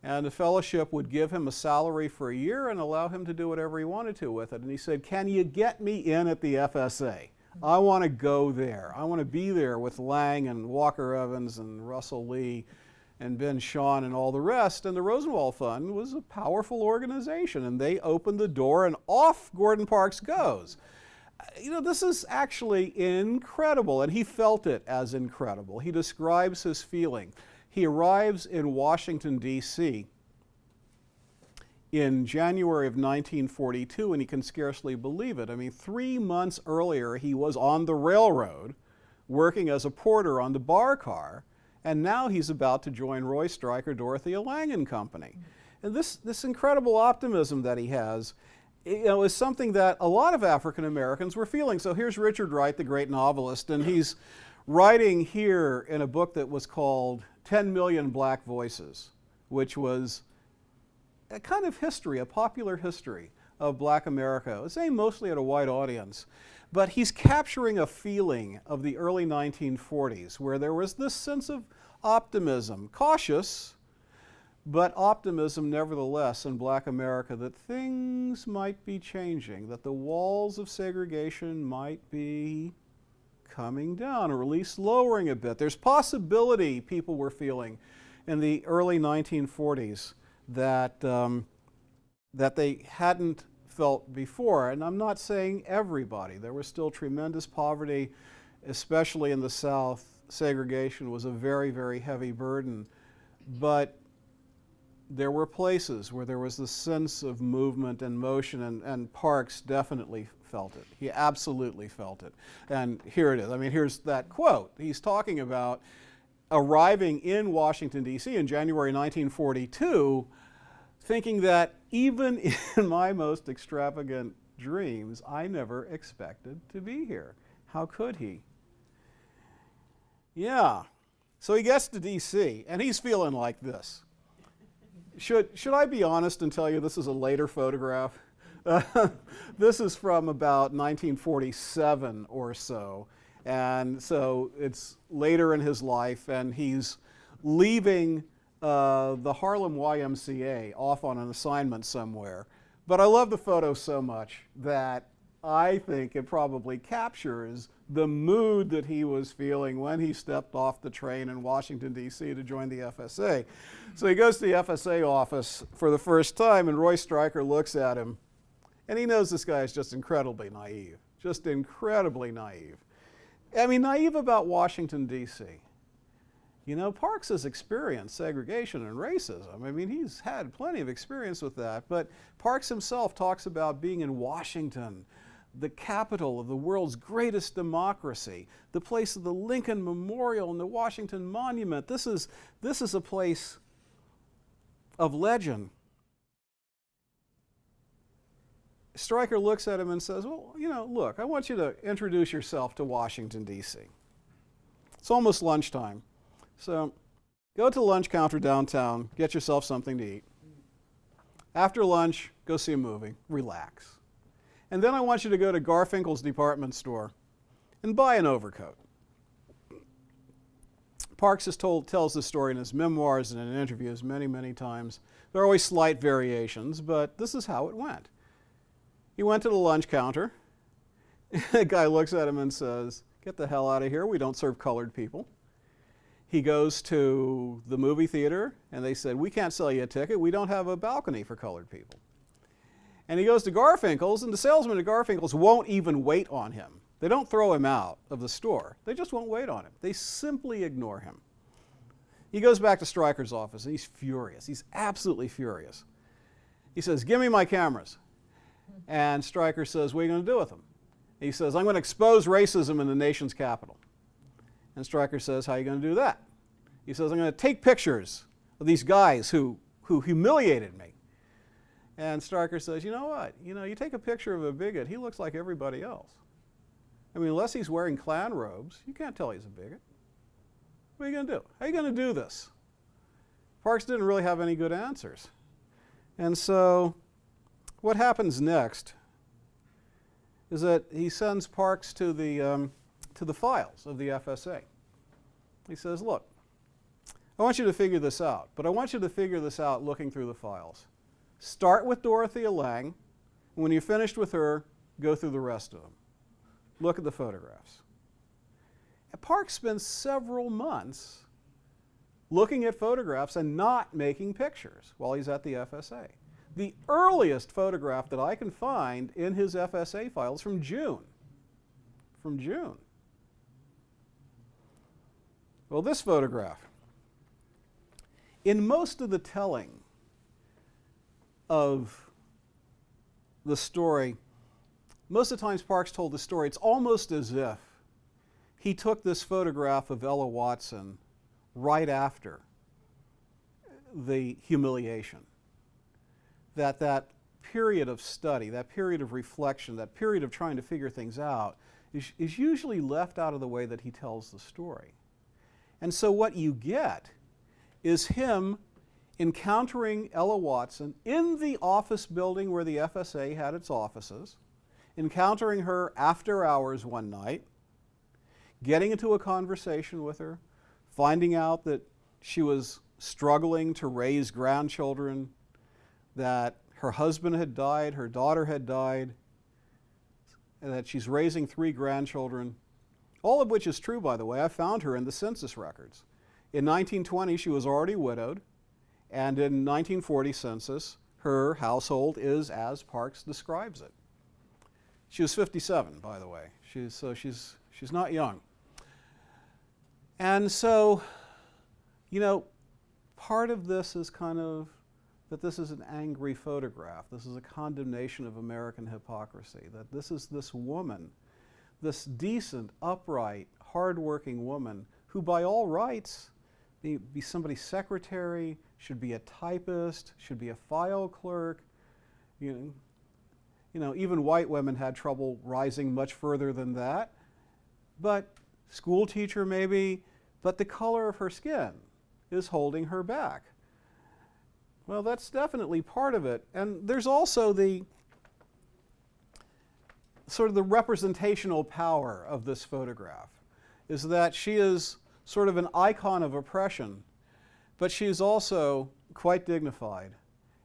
S2: and the fellowship would give him a salary for a year and allow him to do whatever he wanted to with it. And he said, "Can you get me in at the FSA? I want to go there. I want to be there with Lange and Walker Evans and Russell Lee and Ben Shahn and all the rest." And the Rosenwald Fund was a powerful organization, and they opened the door, and off Gordon Parks goes. This is actually incredible, and he felt it as incredible. He describes his feeling. He arrives in Washington, D.C. in January of 1942, and he can scarcely believe it. I mean, 3 months earlier, he was on the railroad working as a porter on the bar car, and now he's about to join Roy Stryker, Dorothea Lange and Company. And this incredible optimism that he has, is something that a lot of African Americans were feeling. So here's Richard Wright, the great novelist, and he's writing here in a book that was called 10 Million Black Voices, which was a kind of history, a popular history of black America. It was aimed mostly at a white audience, but he's capturing a feeling of the early 1940s where there was this sense of optimism, cautious, but optimism nevertheless in black America that things might be changing, that the walls of segregation might be coming down, or at least lowering a bit. There's possibility, people were feeling, in the early 1940s that, that they hadn't felt before. And I'm not saying everybody. There was still tremendous poverty, especially in the South. Segregation was a very, very heavy burden. But there were places where there was this sense of movement and motion, and Parks definitely felt it. He absolutely felt it. And here it is. I mean, here's that quote. He's talking about arriving in Washington, D.C. in January 1942, thinking that even in my most extravagant dreams, I never expected to be here. How could he? Yeah. So he gets to D.C., and he's feeling like this. Should I be honest and tell you this is a later photograph? This is from about 1947 or so. And so it's later in his life, and he's leaving the Harlem YMCA off on an assignment somewhere. But I love the photo so much that I think it probably captures the mood that he was feeling when he stepped off the train in Washington, D.C. to join the FSA. So he goes to the FSA office for the first time, and Roy Stryker looks at him, and he knows this guy is just incredibly naive, just incredibly naive. I mean, naive about Washington, D.C. You know, Parks has experienced segregation and racism. I mean, he's had plenty of experience with that, but Parks himself talks about being in Washington, the capital of the world's greatest democracy, the place of the Lincoln Memorial and the Washington Monument. This is a place of legend. Stryker looks at him and says, well, you know, look, I want you to introduce yourself to Washington, D.C. It's almost lunchtime. So go to the lunch counter downtown, get yourself something to eat. After lunch, go see a movie, relax. And then I want you to go to Garfinkel's department store and buy an overcoat. Parks tells this story in his memoirs and in interviews many, many times. There are always slight variations, but this is how it went. He went to the lunch counter. The guy looks at him and says, get the hell out of here, we don't serve colored people. He goes to the movie theater, and they said, we can't sell you a ticket, we don't have a balcony for colored people. And he goes to Garfinkel's, and the salesman at Garfinkel's won't even wait on him. They don't throw him out of the store. They just won't wait on him. They simply ignore him. He goes back to Stryker's office, and he's furious. He's absolutely furious. He says, give me my cameras. And Stryker says, what are you going to do with them? He says, I'm going to expose racism in the nation's capital. And Stryker says, how are you going to do that? He says, I'm going to take pictures of these guys who humiliated me. And Stryker says, you know what? You know, you take a picture of a bigot, he looks like everybody else. I mean, unless he's wearing Klan robes, you can't tell he's a bigot. What are you going to do? How are you going to do this? Parks didn't really have any good answers. And so what happens next is that he sends Parks to the files of the FSA. He says, look, I want you to figure this out, but I want you to figure this out looking through the files. Start with Dorothea Lange, and when you're finished with her, go through the rest of them. Look at the photographs. And Parks spends several months looking at photographs and not making pictures while he's at the FSA. The earliest photograph that I can find in his FSA file is from June. From June. Well, this photograph, in most of the telling of the story, most of the times Parks told the story, it's almost as if he took this photograph of Ella Watson right after the humiliation. That period of study, that period of reflection, that period of trying to figure things out is usually left out of the way that he tells the story. And so what you get is him encountering Ella Watson in the office building where the FSA had its offices, encountering her after hours one night, getting into a conversation with her, finding out that she was struggling to raise grandchildren, that her husband had died, her daughter had died, and that she's raising 3 grandchildren, all of which is true, by the way. I found her in the census records. In 1920, she was already widowed, and in 1940 census, her household is as Parks describes it. She was 57, by the way. She's not young. And so, you know, part of this is kind of that this is an angry photograph. This is a condemnation of American hypocrisy, that this is this woman, this decent, upright, hardworking woman who by all rights be somebody's secretary, should be a typist, should be a file clerk. You know, even white women had trouble rising much further than that. But school teacher maybe, but the color of her skin is holding her back. Well, that's definitely part of it. And there's also the sort of the representational power of this photograph, is that she is sort of an icon of oppression, but she's also quite dignified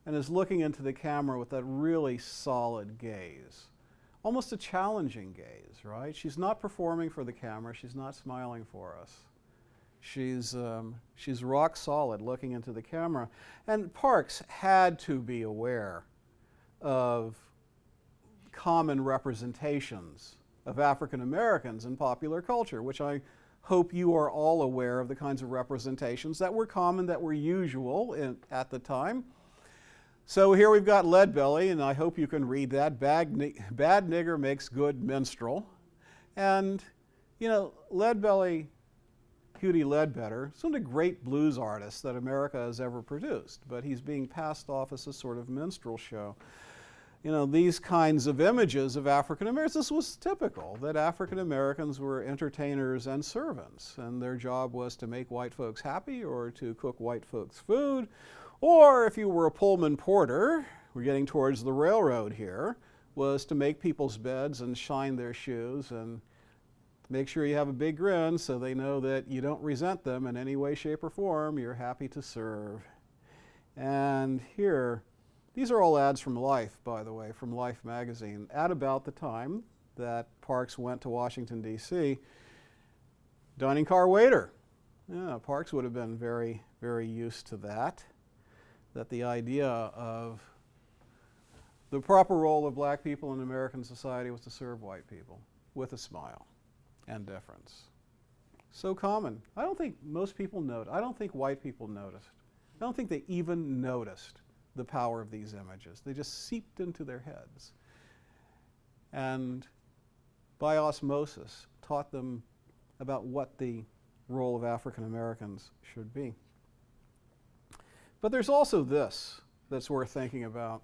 S2: and is looking into the camera with that really solid gaze, almost a challenging gaze, right? She's not performing for the camera, she's not smiling for us. She's rock solid looking into the camera. And Parks had to be aware of common representations of African Americans in popular culture, which I hope you are all aware of the kinds of representations that were common, that were usual at the time. So here we've got Leadbelly, and I hope you can read that. Bad nigger makes good minstrel. And, you know, Leadbelly, Hughie Ledbetter, is one of the great blues artists that America has ever produced, but he's being passed off as a sort of minstrel show. You know, these kinds of images of African Americans, this was typical, that African Americans were entertainers and servants, and their job was to make white folks happy or to cook white folks food, or if you were a Pullman porter, we're getting towards the railroad here, was to make people's beds and shine their shoes and make sure you have a big grin so they know that you don't resent them in any way, shape, or form. You're happy to serve. And here, these are all ads from Life, by the way, from Life magazine, at about the time that Parks went to Washington, D.C. Dining car waiter. Yeah, Parks would have been very, very used to that the idea of the proper role of black people in American society was to serve white people with a smile and deference. So common. I don't think most people noticed. I don't think white people noticed. I don't think they even noticed the power of these images. They just seeped into their heads. And by osmosis, taught them about what the role of African Americans should be. But there's also this that's worth thinking about.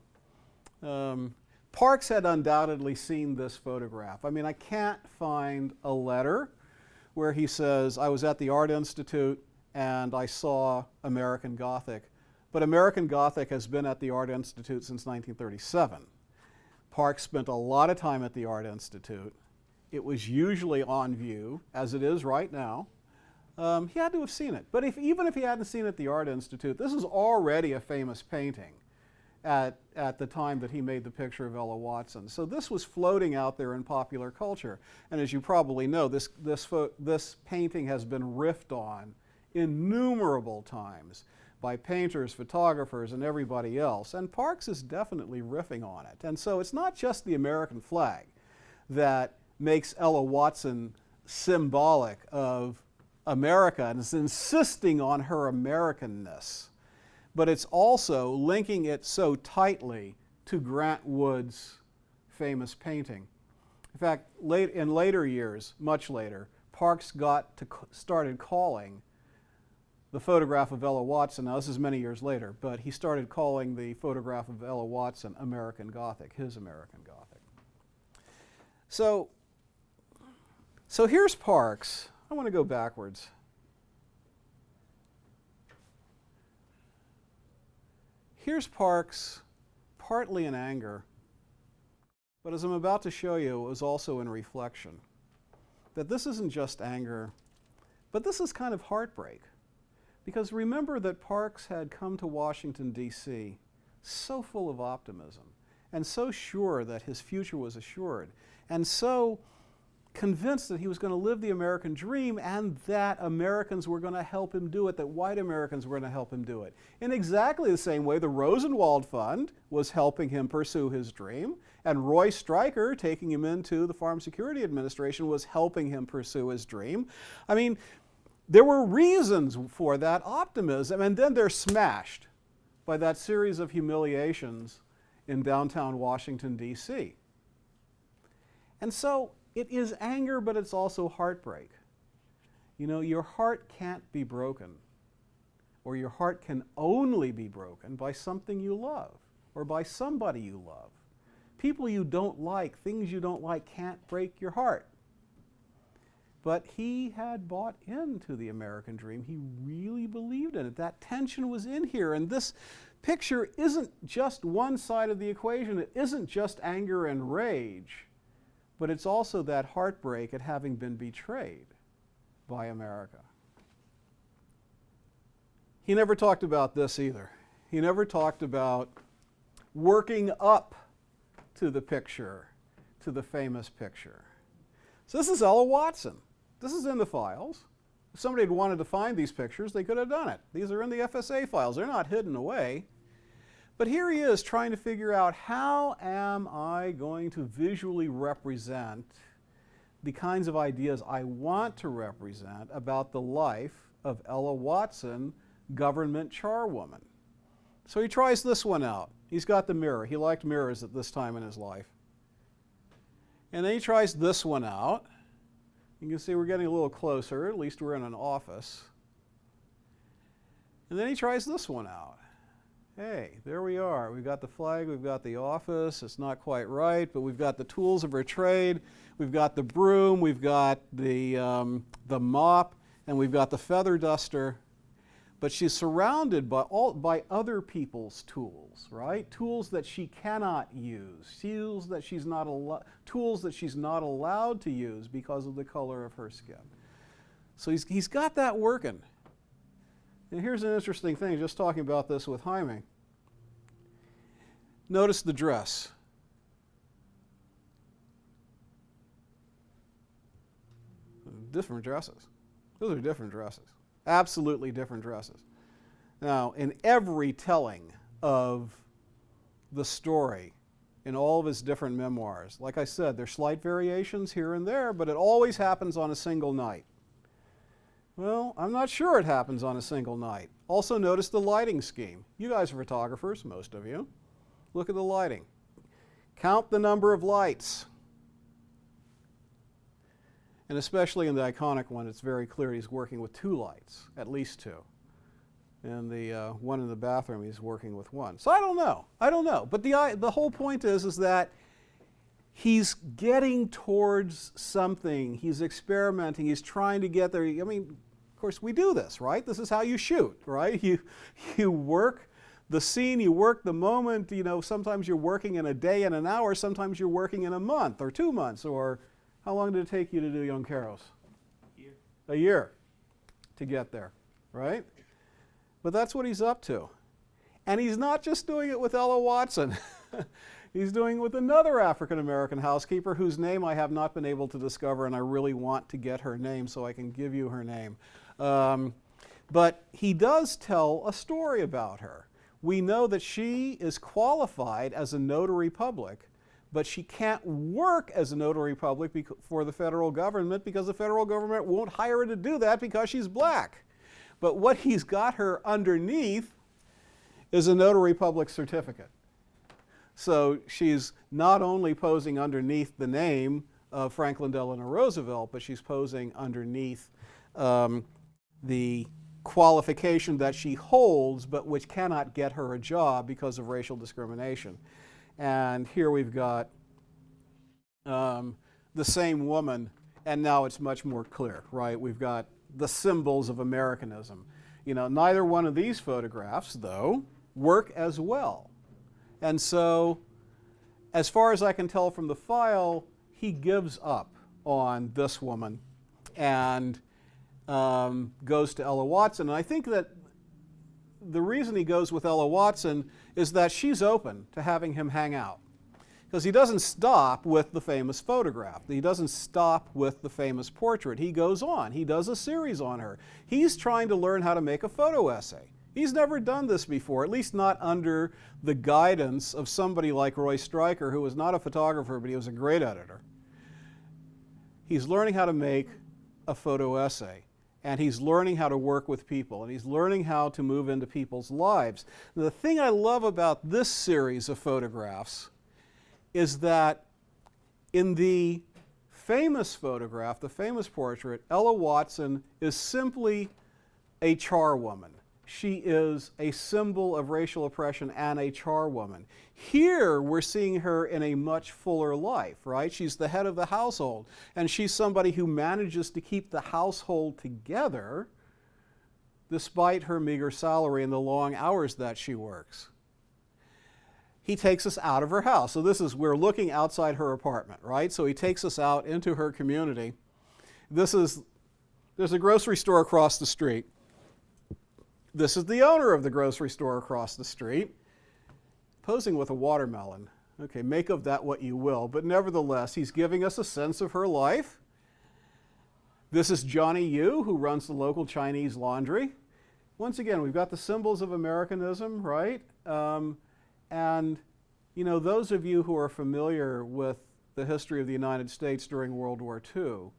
S2: Parks had undoubtedly seen this photograph. I mean, I can't find a letter where he says, I was at the Art Institute and I saw American Gothic. But American Gothic has been at the Art Institute since 1937. Parks spent a lot of time at the Art Institute. It was usually on view, as it is right now. He had to have seen it. But even if he hadn't seen it at the Art Institute, this is already a famous painting at the time that he made the picture of Ella Watson. So this was floating out there in popular culture. And as you probably know, this painting has been riffed on innumerable times by painters, photographers, and everybody else. And Parks is definitely riffing on it. And so it's not just the American flag that makes Ella Watson symbolic of America and is insisting on her Americanness, but it's also linking it so tightly to Grant Wood's famous painting. In fact, in later years, much later, Parks started calling the photograph of Ella Watson, now this is many years later, but he started calling the photograph of Ella Watson American Gothic, his American Gothic. So here's Parks. I want to go backwards. Here's Parks, partly in anger, but as I'm about to show you, it was also in reflection. That this isn't just anger, but this is kind of heartbreak. Because remember that Parks had come to Washington, D.C. so full of optimism, and so sure that his future was assured, and so convinced that he was going to live the American dream and that Americans were going to help him do it, that white Americans were going to help him do it. In exactly the same way, the Rosenwald Fund was helping him pursue his dream, and Roy Stryker, taking him into the Farm Security Administration, was helping him pursue his dream. I mean, there were reasons for that optimism, and then they're smashed by that series of humiliations in downtown Washington, D.C. And so it is anger, but it's also heartbreak. You know, your heart can't be broken, or your heart can only be broken by something you love, or by somebody you love. People you don't like, things you don't like, can't break your heart. But he had bought into the American dream. He really believed in it. That tension was in here, and this picture isn't just one side of the equation. It isn't just anger and rage. But it's also that heartbreak at having been betrayed by America. He never talked about this either. He never talked about working up to the picture, to the famous picture. So this is Ella Watson. This is in the files. If somebody had wanted to find these pictures, they could have done it. These are in the FSA files. They're not hidden away. But here he is trying to figure out, how am I going to visually represent the kinds of ideas I want to represent about the life of Ella Watson, government charwoman? So he tries this one out. He's got the mirror. He liked mirrors at this time in his life. And then he tries this one out. You can see we're getting a little closer. At least we're in an office. And then he tries this one out. Hey, there we are. We've got the flag, we've got the office. It's not quite right, but we've got the tools of her trade. We've got the broom, we've got the mop, and we've got the feather duster. But she's surrounded by other people's tools, right? Tools that she cannot use, tools that she's not allowed to use because of the color of her skin. So he's got that working. And here's an interesting thing, just talking about this with Jaime. Notice the dress. Different dresses. Those are different dresses. Absolutely different dresses. Now, in every telling of the story, in all of his different memoirs, like I said, there's slight variations here and there, but it always happens on a single night. Well, I'm not sure it happens on a single night. Also notice the lighting scheme. You guys are photographers, most of you. Look at the lighting. Count the number of lights. And especially in the iconic one, it's very clear he's working with 2 lights, at least 2. And the one in the bathroom, he's working with 1. So I don't know. But the whole point is that he's getting towards something. He's experimenting. He's trying to get there. I mean, of course, we do this, right? This is how you shoot, right? You work the scene, you work the moment. You know, sometimes you're working in a day and an hour. Sometimes you're working in a month or 2 months. Or how long did it take you to do Young Carols? A year to get there, right? But that's what he's up to. And he's not just doing it with Ella Watson. He's doing it with another African-American housekeeper whose name I have not been able to discover, and I really want to get her name so I can give you her name. But he does tell a story about her. We know that she is qualified as a notary public, but she can't work as a notary public for the federal government because the federal government won't hire her to do that because she's black. But what he's got her underneath is a notary public certificate. So she's not only posing underneath the name of Franklin Delano Roosevelt, but she's posing underneath the qualification that she holds, but which cannot get her a job because of racial discrimination. And here we've got the same woman, and now it's much more clear, right? We've got the symbols of Americanism. You know, neither one of these photographs, though, work as well. And so, as far as I can tell from the file, he gives up on this woman and goes to Ella Watson. And I think that the reason he goes with Ella Watson is that she's open to having him hang out. Because he doesn't stop with the famous photograph. He doesn't stop with the famous portrait. He goes on. He does a series on her. He's trying to learn how to make a photo essay. He's never done this before, at least not under the guidance of somebody like Roy Stryker, who was not a photographer, but he was a great editor. He's learning how to make a photo essay, and he's learning how to work with people, and he's learning how to move into people's lives. Now, the thing I love about this series of photographs is that in the famous photograph, the famous portrait, Ella Watson is simply a charwoman. She is a symbol of racial oppression and a charwoman. Here we're seeing her in a much fuller life, right? She's the head of the household, and she's somebody who manages to keep the household together despite her meager salary and the long hours that she works. He takes us out of her house. So we're looking outside her apartment, right? So he takes us out into her community. There's a grocery store across the street. This is the owner of the grocery store across the street, posing with a watermelon. Okay, make of that what you will, but nevertheless, he's giving us a sense of her life. This is Johnny Yu, who runs the local Chinese laundry. Once again, we've got the symbols of Americanism, right? And, you know, those of you who are familiar with the history of the United States during World War II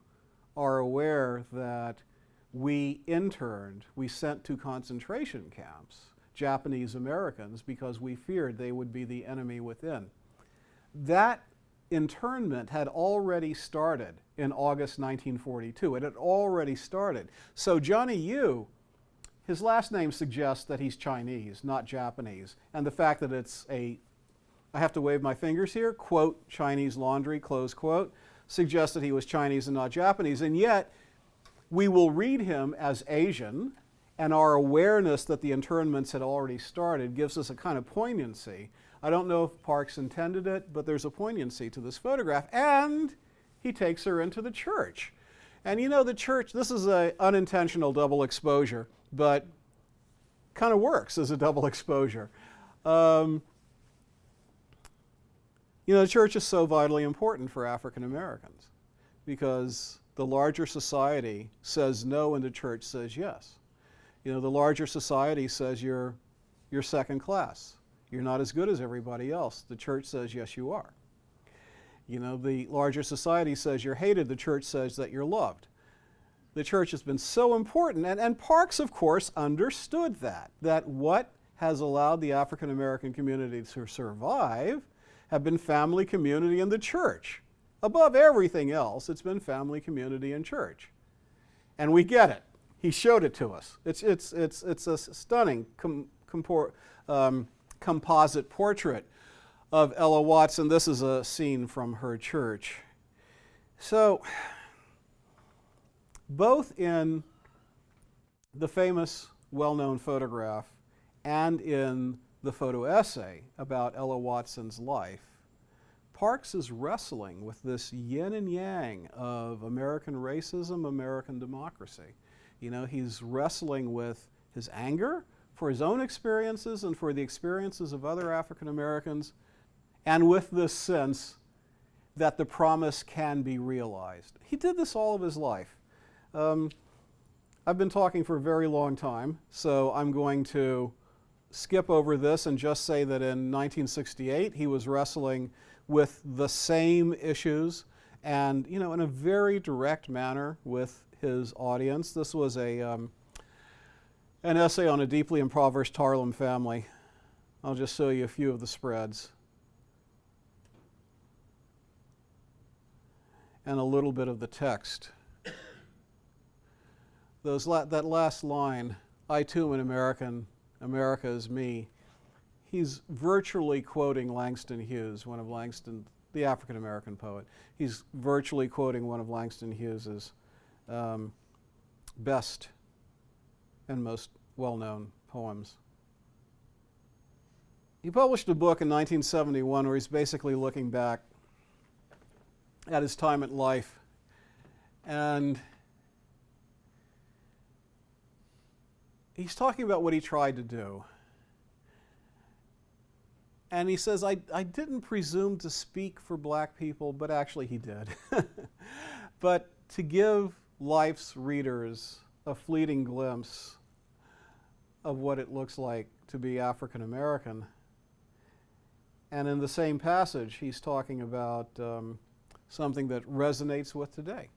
S2: are aware that we sent to concentration camps Japanese Americans because we feared they would be the enemy within. That internment had already started in August 1942. It had already started. So Johnny Yu, his last name suggests that he's Chinese, not Japanese. And the fact that it's I have to wave my fingers here, quote, Chinese laundry, close quote, suggests that he was Chinese and not Japanese. And yet, we will read him as Asian, and our awareness that the internments had already started gives us a kind of poignancy. I don't know if Parks intended it, but there's a poignancy to this photograph. And he takes her into the church. And you know, the church, this is an unintentional double exposure, but kind of works as a double exposure. You know, the church is so vitally important for African Americans because the larger society says no and the church says yes. You know, the larger society says you're second class. You're not as good as everybody else. The church says yes, you are. You know, the larger society says you're hated. The church says that you're loved. The church has been so important, and Parks, of course, understood that what has allowed the African American community to survive have been family, community, and the church. Above everything else, it's been family, community, and church. And we get it. He showed it to us. It's a stunning composite portrait of Ella Watson. This is a scene from her church. So, both in the famous, well-known photograph and in the photo essay about Ella Watson's life, Parks is wrestling with this yin and yang of American racism, American democracy. You know, he's wrestling with his anger for his own experiences and for the experiences of other African Americans, and with this sense that the promise can be realized. He did this all of his life. I've been talking for a very long time, so I'm going to skip over this and just say that in 1968 he was wrestling with the same issues and, you know, in a very direct manner with his audience. This was an essay on a deeply impoverished Harlem family. I'll just show you a few of the spreads and a little bit of the text. That last line, I too am an American, America is me, he's virtually quoting Langston Hughes, the African American poet. He's virtually quoting one of Langston Hughes's best and most well-known poems. He published a book in 1971 where he's basically looking back at his time at life, and he's talking about what he tried to do. And he says, I didn't presume to speak for black people, but actually he did. But to give life's readers a fleeting glimpse of what it looks like to be African American. And in the same passage, he's talking about something that resonates with today.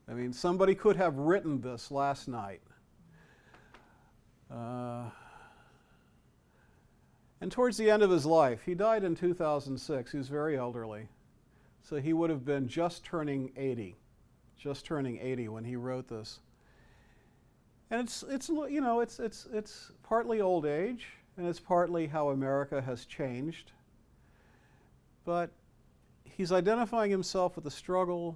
S2: I mean, somebody could have written this last night. And towards the end of his life, he died in 2006. He was very elderly. So he would have been just turning 80 when he wrote this. And it's partly old age, and it's partly how America has changed. But he's identifying himself with the struggle.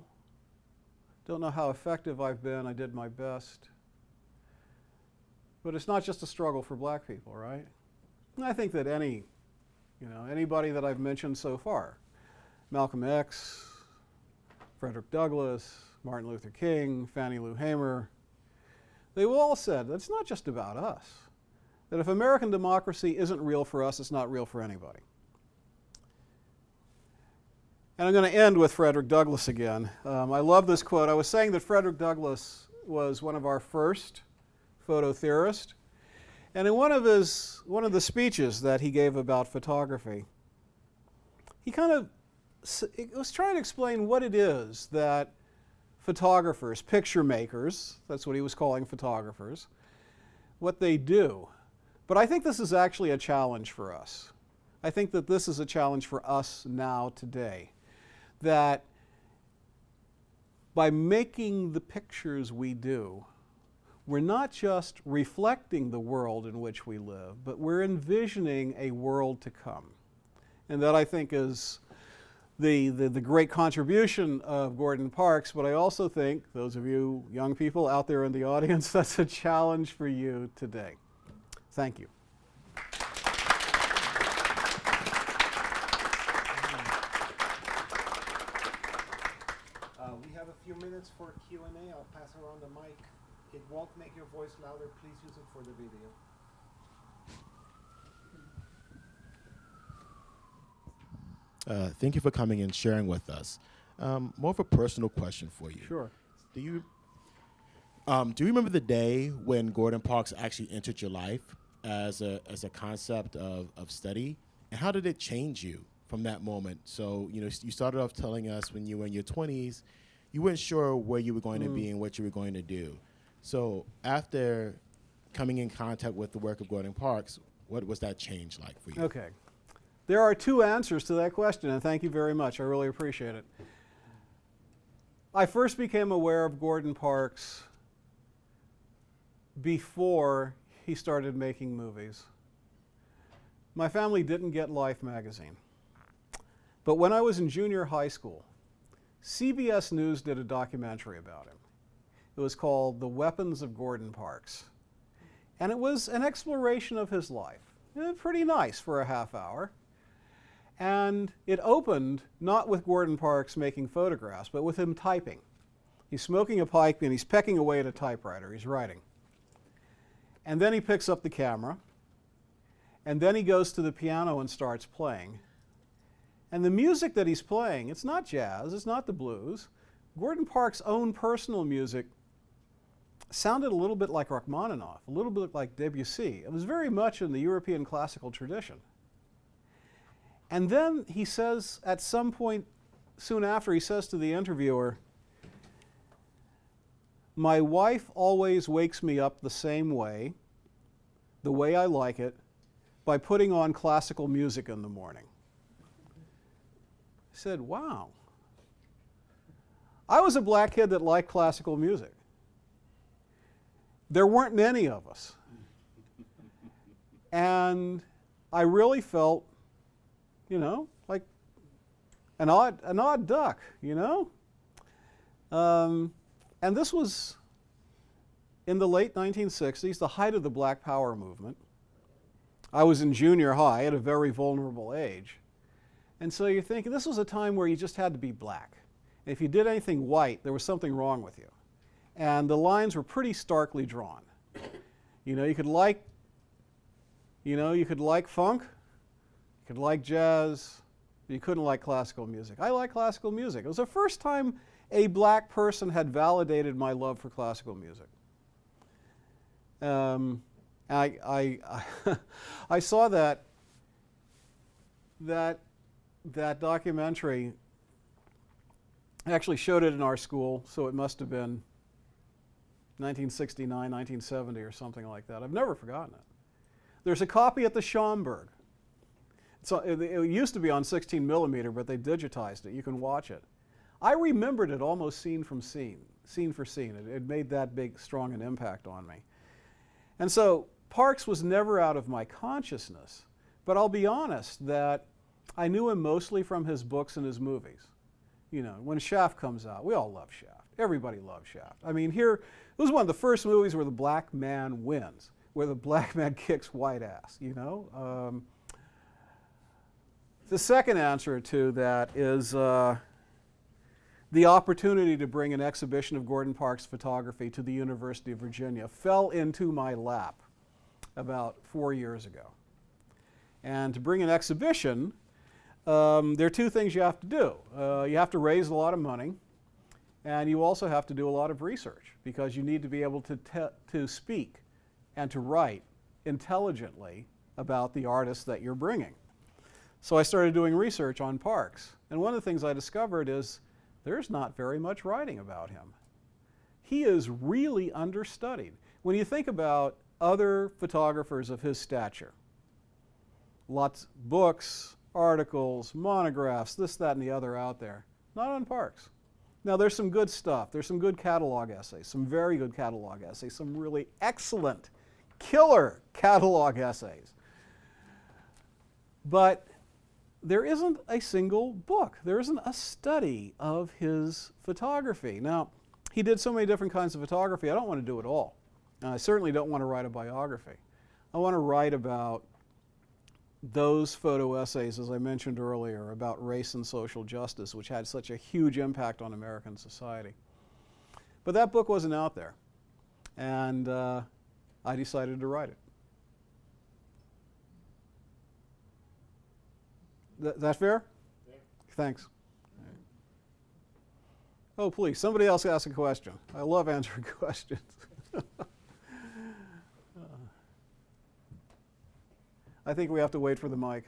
S2: Don't know how effective I've been. I did my best. But it's not just a struggle for black people, right? And I think that anybody that I've mentioned so far, Malcolm X, Frederick Douglass, Martin Luther King, Fannie Lou Hamer, they've all said that it's not just about us. That if American democracy isn't real for us, it's not real for anybody. And I'm going to end with Frederick Douglass again. I love this quote. I was saying that Frederick Douglass was one of our first photo theorists. And in one of the speeches that he gave about photography, he was trying to explain what it is that photographers, picture makers, that's what he was calling photographers, what they do. But I think this is actually a challenge for us. I think that this is a challenge for us now today. That by making the pictures we do, we're not just reflecting the world in which we live, but we're envisioning a world to come. And that, I think, is the great contribution of Gordon Parks, but I also think, those of you young people out there in the audience, that's a challenge for you today. Thank you.
S1: We have a few minutes for Q&A. I'll pass around the mic. It won't make your voice louder. Please use it for the video.
S3: Thank you for coming and sharing with us. More of a personal question for you.
S2: Sure.
S3: Do you remember the day when Gordon Parks actually entered your life as a concept of study? And how did it change you from that moment? So, you started off telling us when you were in your 20s, you weren't sure where you were going to be and what you were going to do. So after coming in contact with the work of Gordon Parks, what was that change like for you?
S2: Okay. There are two answers to that question, and thank you very much. I really appreciate it. I first became aware of Gordon Parks before he started making movies. My family didn't get Life magazine. But when I was in junior high school, CBS News did a documentary about him. It was called The Weapons of Gordon Parks. And it was an exploration of his life. Pretty nice for a half hour. And it opened not with Gordon Parks making photographs, but with him typing. He's smoking a pipe and he's pecking away at a typewriter. He's writing. And then he picks up the camera. And then he goes to the piano and starts playing. And the music that he's playing, it's not jazz, it's not the blues. Gordon Parks' own personal music sounded a little bit like Rachmaninoff, a little bit like Debussy. It was very much in the European classical tradition. And then he says, at some point soon after, he says to the interviewer, "My wife always wakes me up the same way, the way I like it, by putting on classical music in the morning." I said, wow. I was a black kid that liked classical music. There weren't many of us. And I really felt, like an odd duck, And this was in the late 1960s, the height of the Black Power movement. I was in junior high at a very vulnerable age. And so you're thinking, this was a time where you just had to be black. And if you did anything white, there was something wrong with you. And the lines were pretty starkly drawn. You could like funk, you could like jazz, but you couldn't like classical music. I like classical music. It was the first time a black person had validated my love for classical music. I saw that documentary. I actually showed it in our school, so it must have been 1969, 1970 or something like that. I've never forgotten it. There's a copy at the Schomburg. It used to be on 16 millimeter, but they digitized it. You can watch it. I remembered it almost scene for scene. It made that big, strong an impact on me. And so Parks was never out of my consciousness, but I'll be honest that I knew him mostly from his books and his movies. You know, when Shaft comes out, we all love Shaft. Everybody loves Shaft. I mean, it was one of the first movies where the black man wins, where the black man kicks white ass, you know? The second answer to that is the opportunity to bring an exhibition of Gordon Parks photography to the University of Virginia fell into my lap about 4 years ago. And to bring an exhibition, there are two things you have to do. You have to raise a lot of money, and you also have to do a lot of research, because you need to be able to speak and to write intelligently about the artists that you're bringing. So I started doing research on Parks, and one of the things I discovered is there's not very much writing about him. He is really understudied. When you think about other photographers of his stature, lots of books, articles, monographs, this, that, and the other out there. Not on Parks. Now, there's some good stuff. There's some good catalog essays, some very good catalog essays, some really excellent, killer catalog essays. But there isn't a single book. There isn't a study of his photography. Now, he did so many different kinds of photography, I don't want to do it all. And I certainly don't want to write a biography. I want to write about those photo essays, as I mentioned earlier, about race and social justice, which had such a huge impact on American society. But that book wasn't out there, and I decided to write it. That fair? Yeah. Thanks. Oh, please, somebody else ask a question. I love answering questions. I think we have to wait for the mic.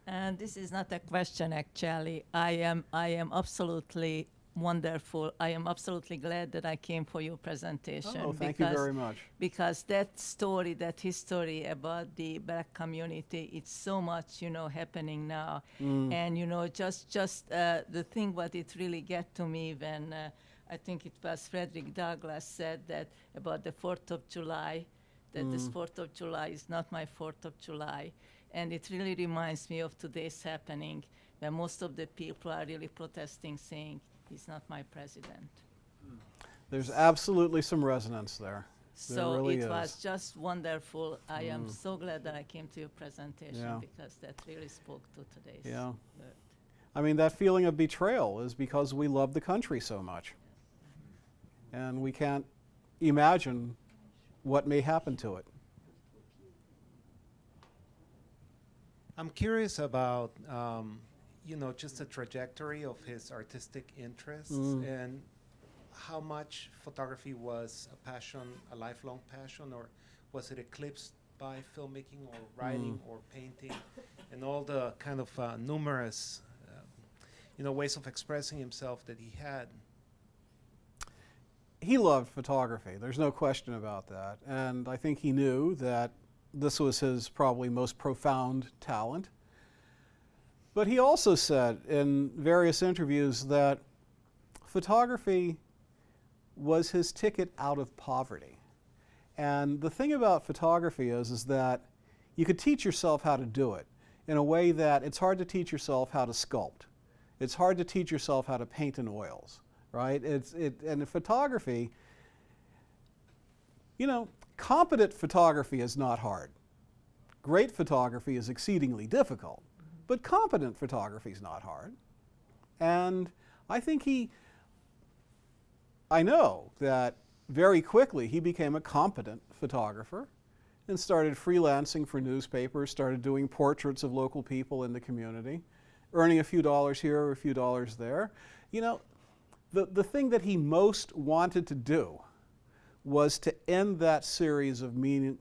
S4: And this is not a question, actually. I am absolutely wonderful. I am absolutely glad that I came for your presentation.
S2: Oh, thank you very much.
S4: Because that story, that history about the black community, it's so much, happening now. And, just the thing what it really get to me when I think it was Frederick Douglass said that about the 4th of July, that this 4th of July is not my 4th of July. And it really reminds me of today's happening, where most of the people are really protesting, saying, he's not my president.
S2: There's absolutely some resonance there.
S4: So
S2: really
S4: it
S2: is.
S4: was just wonderful. I am so glad that I came to your presentation, because that really spoke to today's world.
S2: I mean, that feeling of betrayal is because we love the country so much. And we can't imagine what may happen to it.
S1: I'm curious about, just the trajectory of his artistic interests and how much photography was a passion, a lifelong passion, or was it eclipsed by filmmaking or writing or painting and all the kind of numerous, ways of expressing himself that he had.
S2: He loved photography. There's no question about that. And I think he knew that this was his probably most profound talent. But he also said in various interviews that photography was his ticket out of poverty. And the thing about photography is that you could teach yourself how to do it in a way that it's hard to teach yourself how to sculpt. It's hard to teach yourself how to paint in oils, right? And in photography, competent photography is not hard. Great photography is exceedingly difficult, but competent photography is not hard. And I know that very quickly he became a competent photographer. and started freelancing for newspapers, started doing portraits of local people in the community, earning a few dollars here or a few dollars there. You know, the thing that he most wanted to do was to end that series of menial,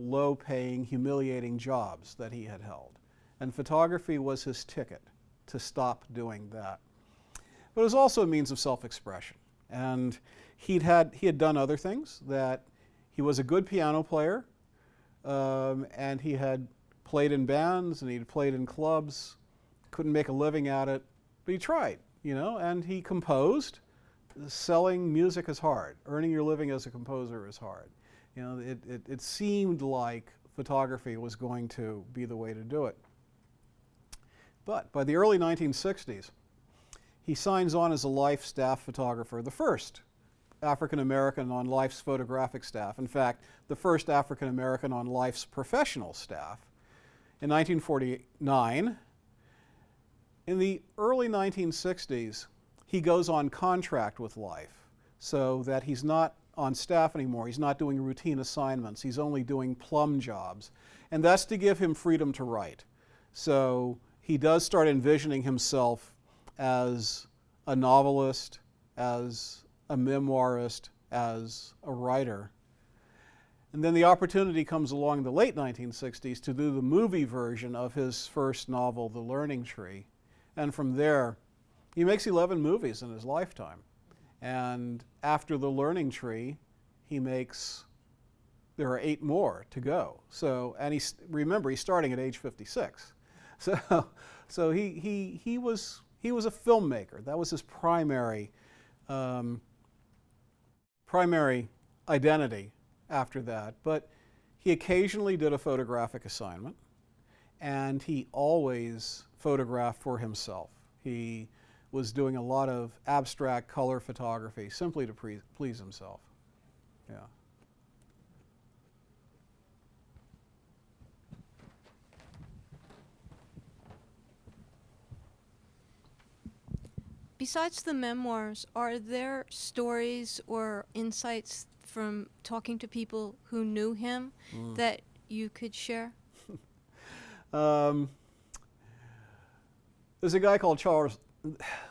S2: low-paying, humiliating jobs that he had held. And photography was his ticket to stop doing that. But it was also a means of self-expression. And he had done other things. That he was a good piano player, and he had played in bands, and he'd played in clubs, couldn't make a living at it, but he tried, you know, and he composed. Selling music is hard. Earning your living as a composer is hard. You know, it seemed like photography was going to be the way to do it. But by the early 1960s, he signs on as a Life staff photographer, the first African American on Life's photographic staff. In fact, the first African American on Life's professional staff. In 1949, in the early 1960s, he goes on contract with Life so that he's not on staff anymore. He's not doing routine assignments. He's only doing plum jobs. And that's to give him freedom to write. So he does start envisioning himself as a novelist, as a memoirist, as a writer. And then the opportunity comes along in the late 1960s to do the movie version of his first novel, The Learning Tree. And from there, he makes 11 movies in his lifetime. And after The Learning Tree, there are 8 more to go. So, and remember, he's starting at age 56. So he was a filmmaker. That was his primary identity after that. But he occasionally did a photographic assignment, and he always photographed for himself. He was doing a lot of abstract color photography simply to please himself. Yeah.
S5: Besides the memoirs, are there stories or insights from talking to people who knew him that you could share?
S2: There's a guy called Charles,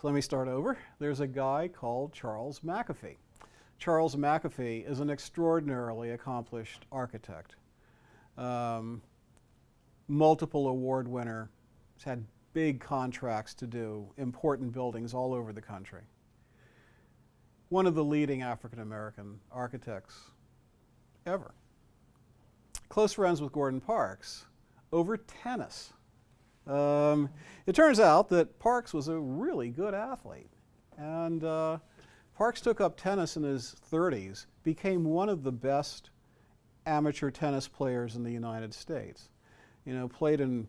S2: let me start over. There's a guy called Charles McAfee. Charles McAfee is an extraordinarily accomplished architect. Multiple award winner. He's had big contracts to do important buildings all over the country. One of the leading African American architects ever. Close friends with Gordon Parks over tennis. It turns out that Parks was a really good athlete. And Parks took up tennis in his 30s, became one of the best amateur tennis players in the United States. You know, played in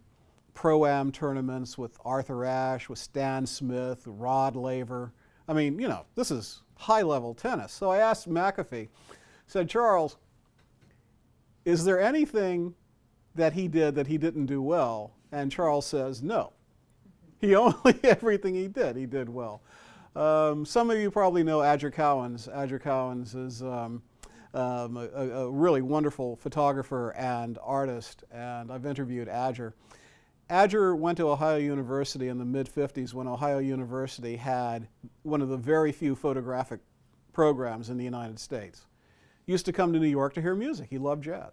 S2: pro-am tournaments with Arthur Ashe, with Stan Smith, Rod Laver. I mean, you know, this is high-level tennis. So I asked McAfee, said, Charles, is there anything that he did that he didn't do well? And Charles says, no. Everything he did well. Some of you probably know Adger Cowens. Adger Cowens is a really wonderful photographer and artist, and I've interviewed Adger. Adger went to Ohio University in the mid-50s when Ohio University had one of the very few photographic programs in the United States. He used to come to New York to hear music. He loved jazz.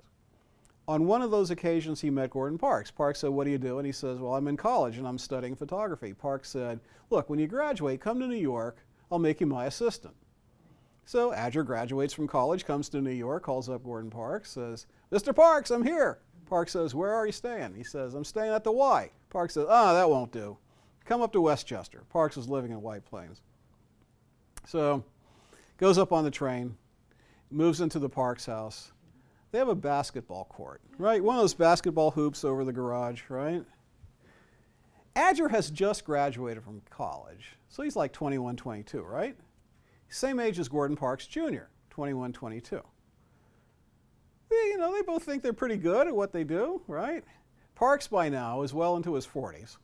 S2: On one of those occasions, he met Gordon Parks. Parks said, what do you do? And he says, well, I'm in college and I'm studying photography. Parks said, look, when you graduate, come to New York. I'll make you my assistant. So Adger graduates from college, comes to New York, calls up Gordon Parks, says, Mr. Parks, I'm here. Parks says, where are you staying? He says, I'm staying at the Y. Parks says, that won't do. Come up to Westchester. Parks was living in White Plains. So goes up on the train, moves into the Parks house. They have a basketball court, right? One of those basketball hoops over the garage, right? Adger has just graduated from college, so he's like 21, 22, right? Same age as Gordon Parks Jr., 21, 22. They both think they're pretty good at what they do, right? Parks by now is well into his 40s.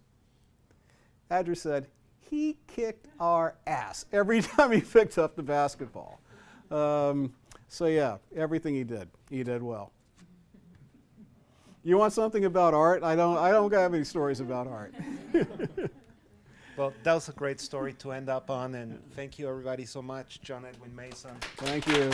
S2: Adger said, he kicked our ass every time he picked up the basketball. So yeah, everything he did well. You want something about art? I don't have any stories about art.
S1: Well, that was a great story to end up on, and thank you everybody so much. John Edwin Mason.
S2: Thank you.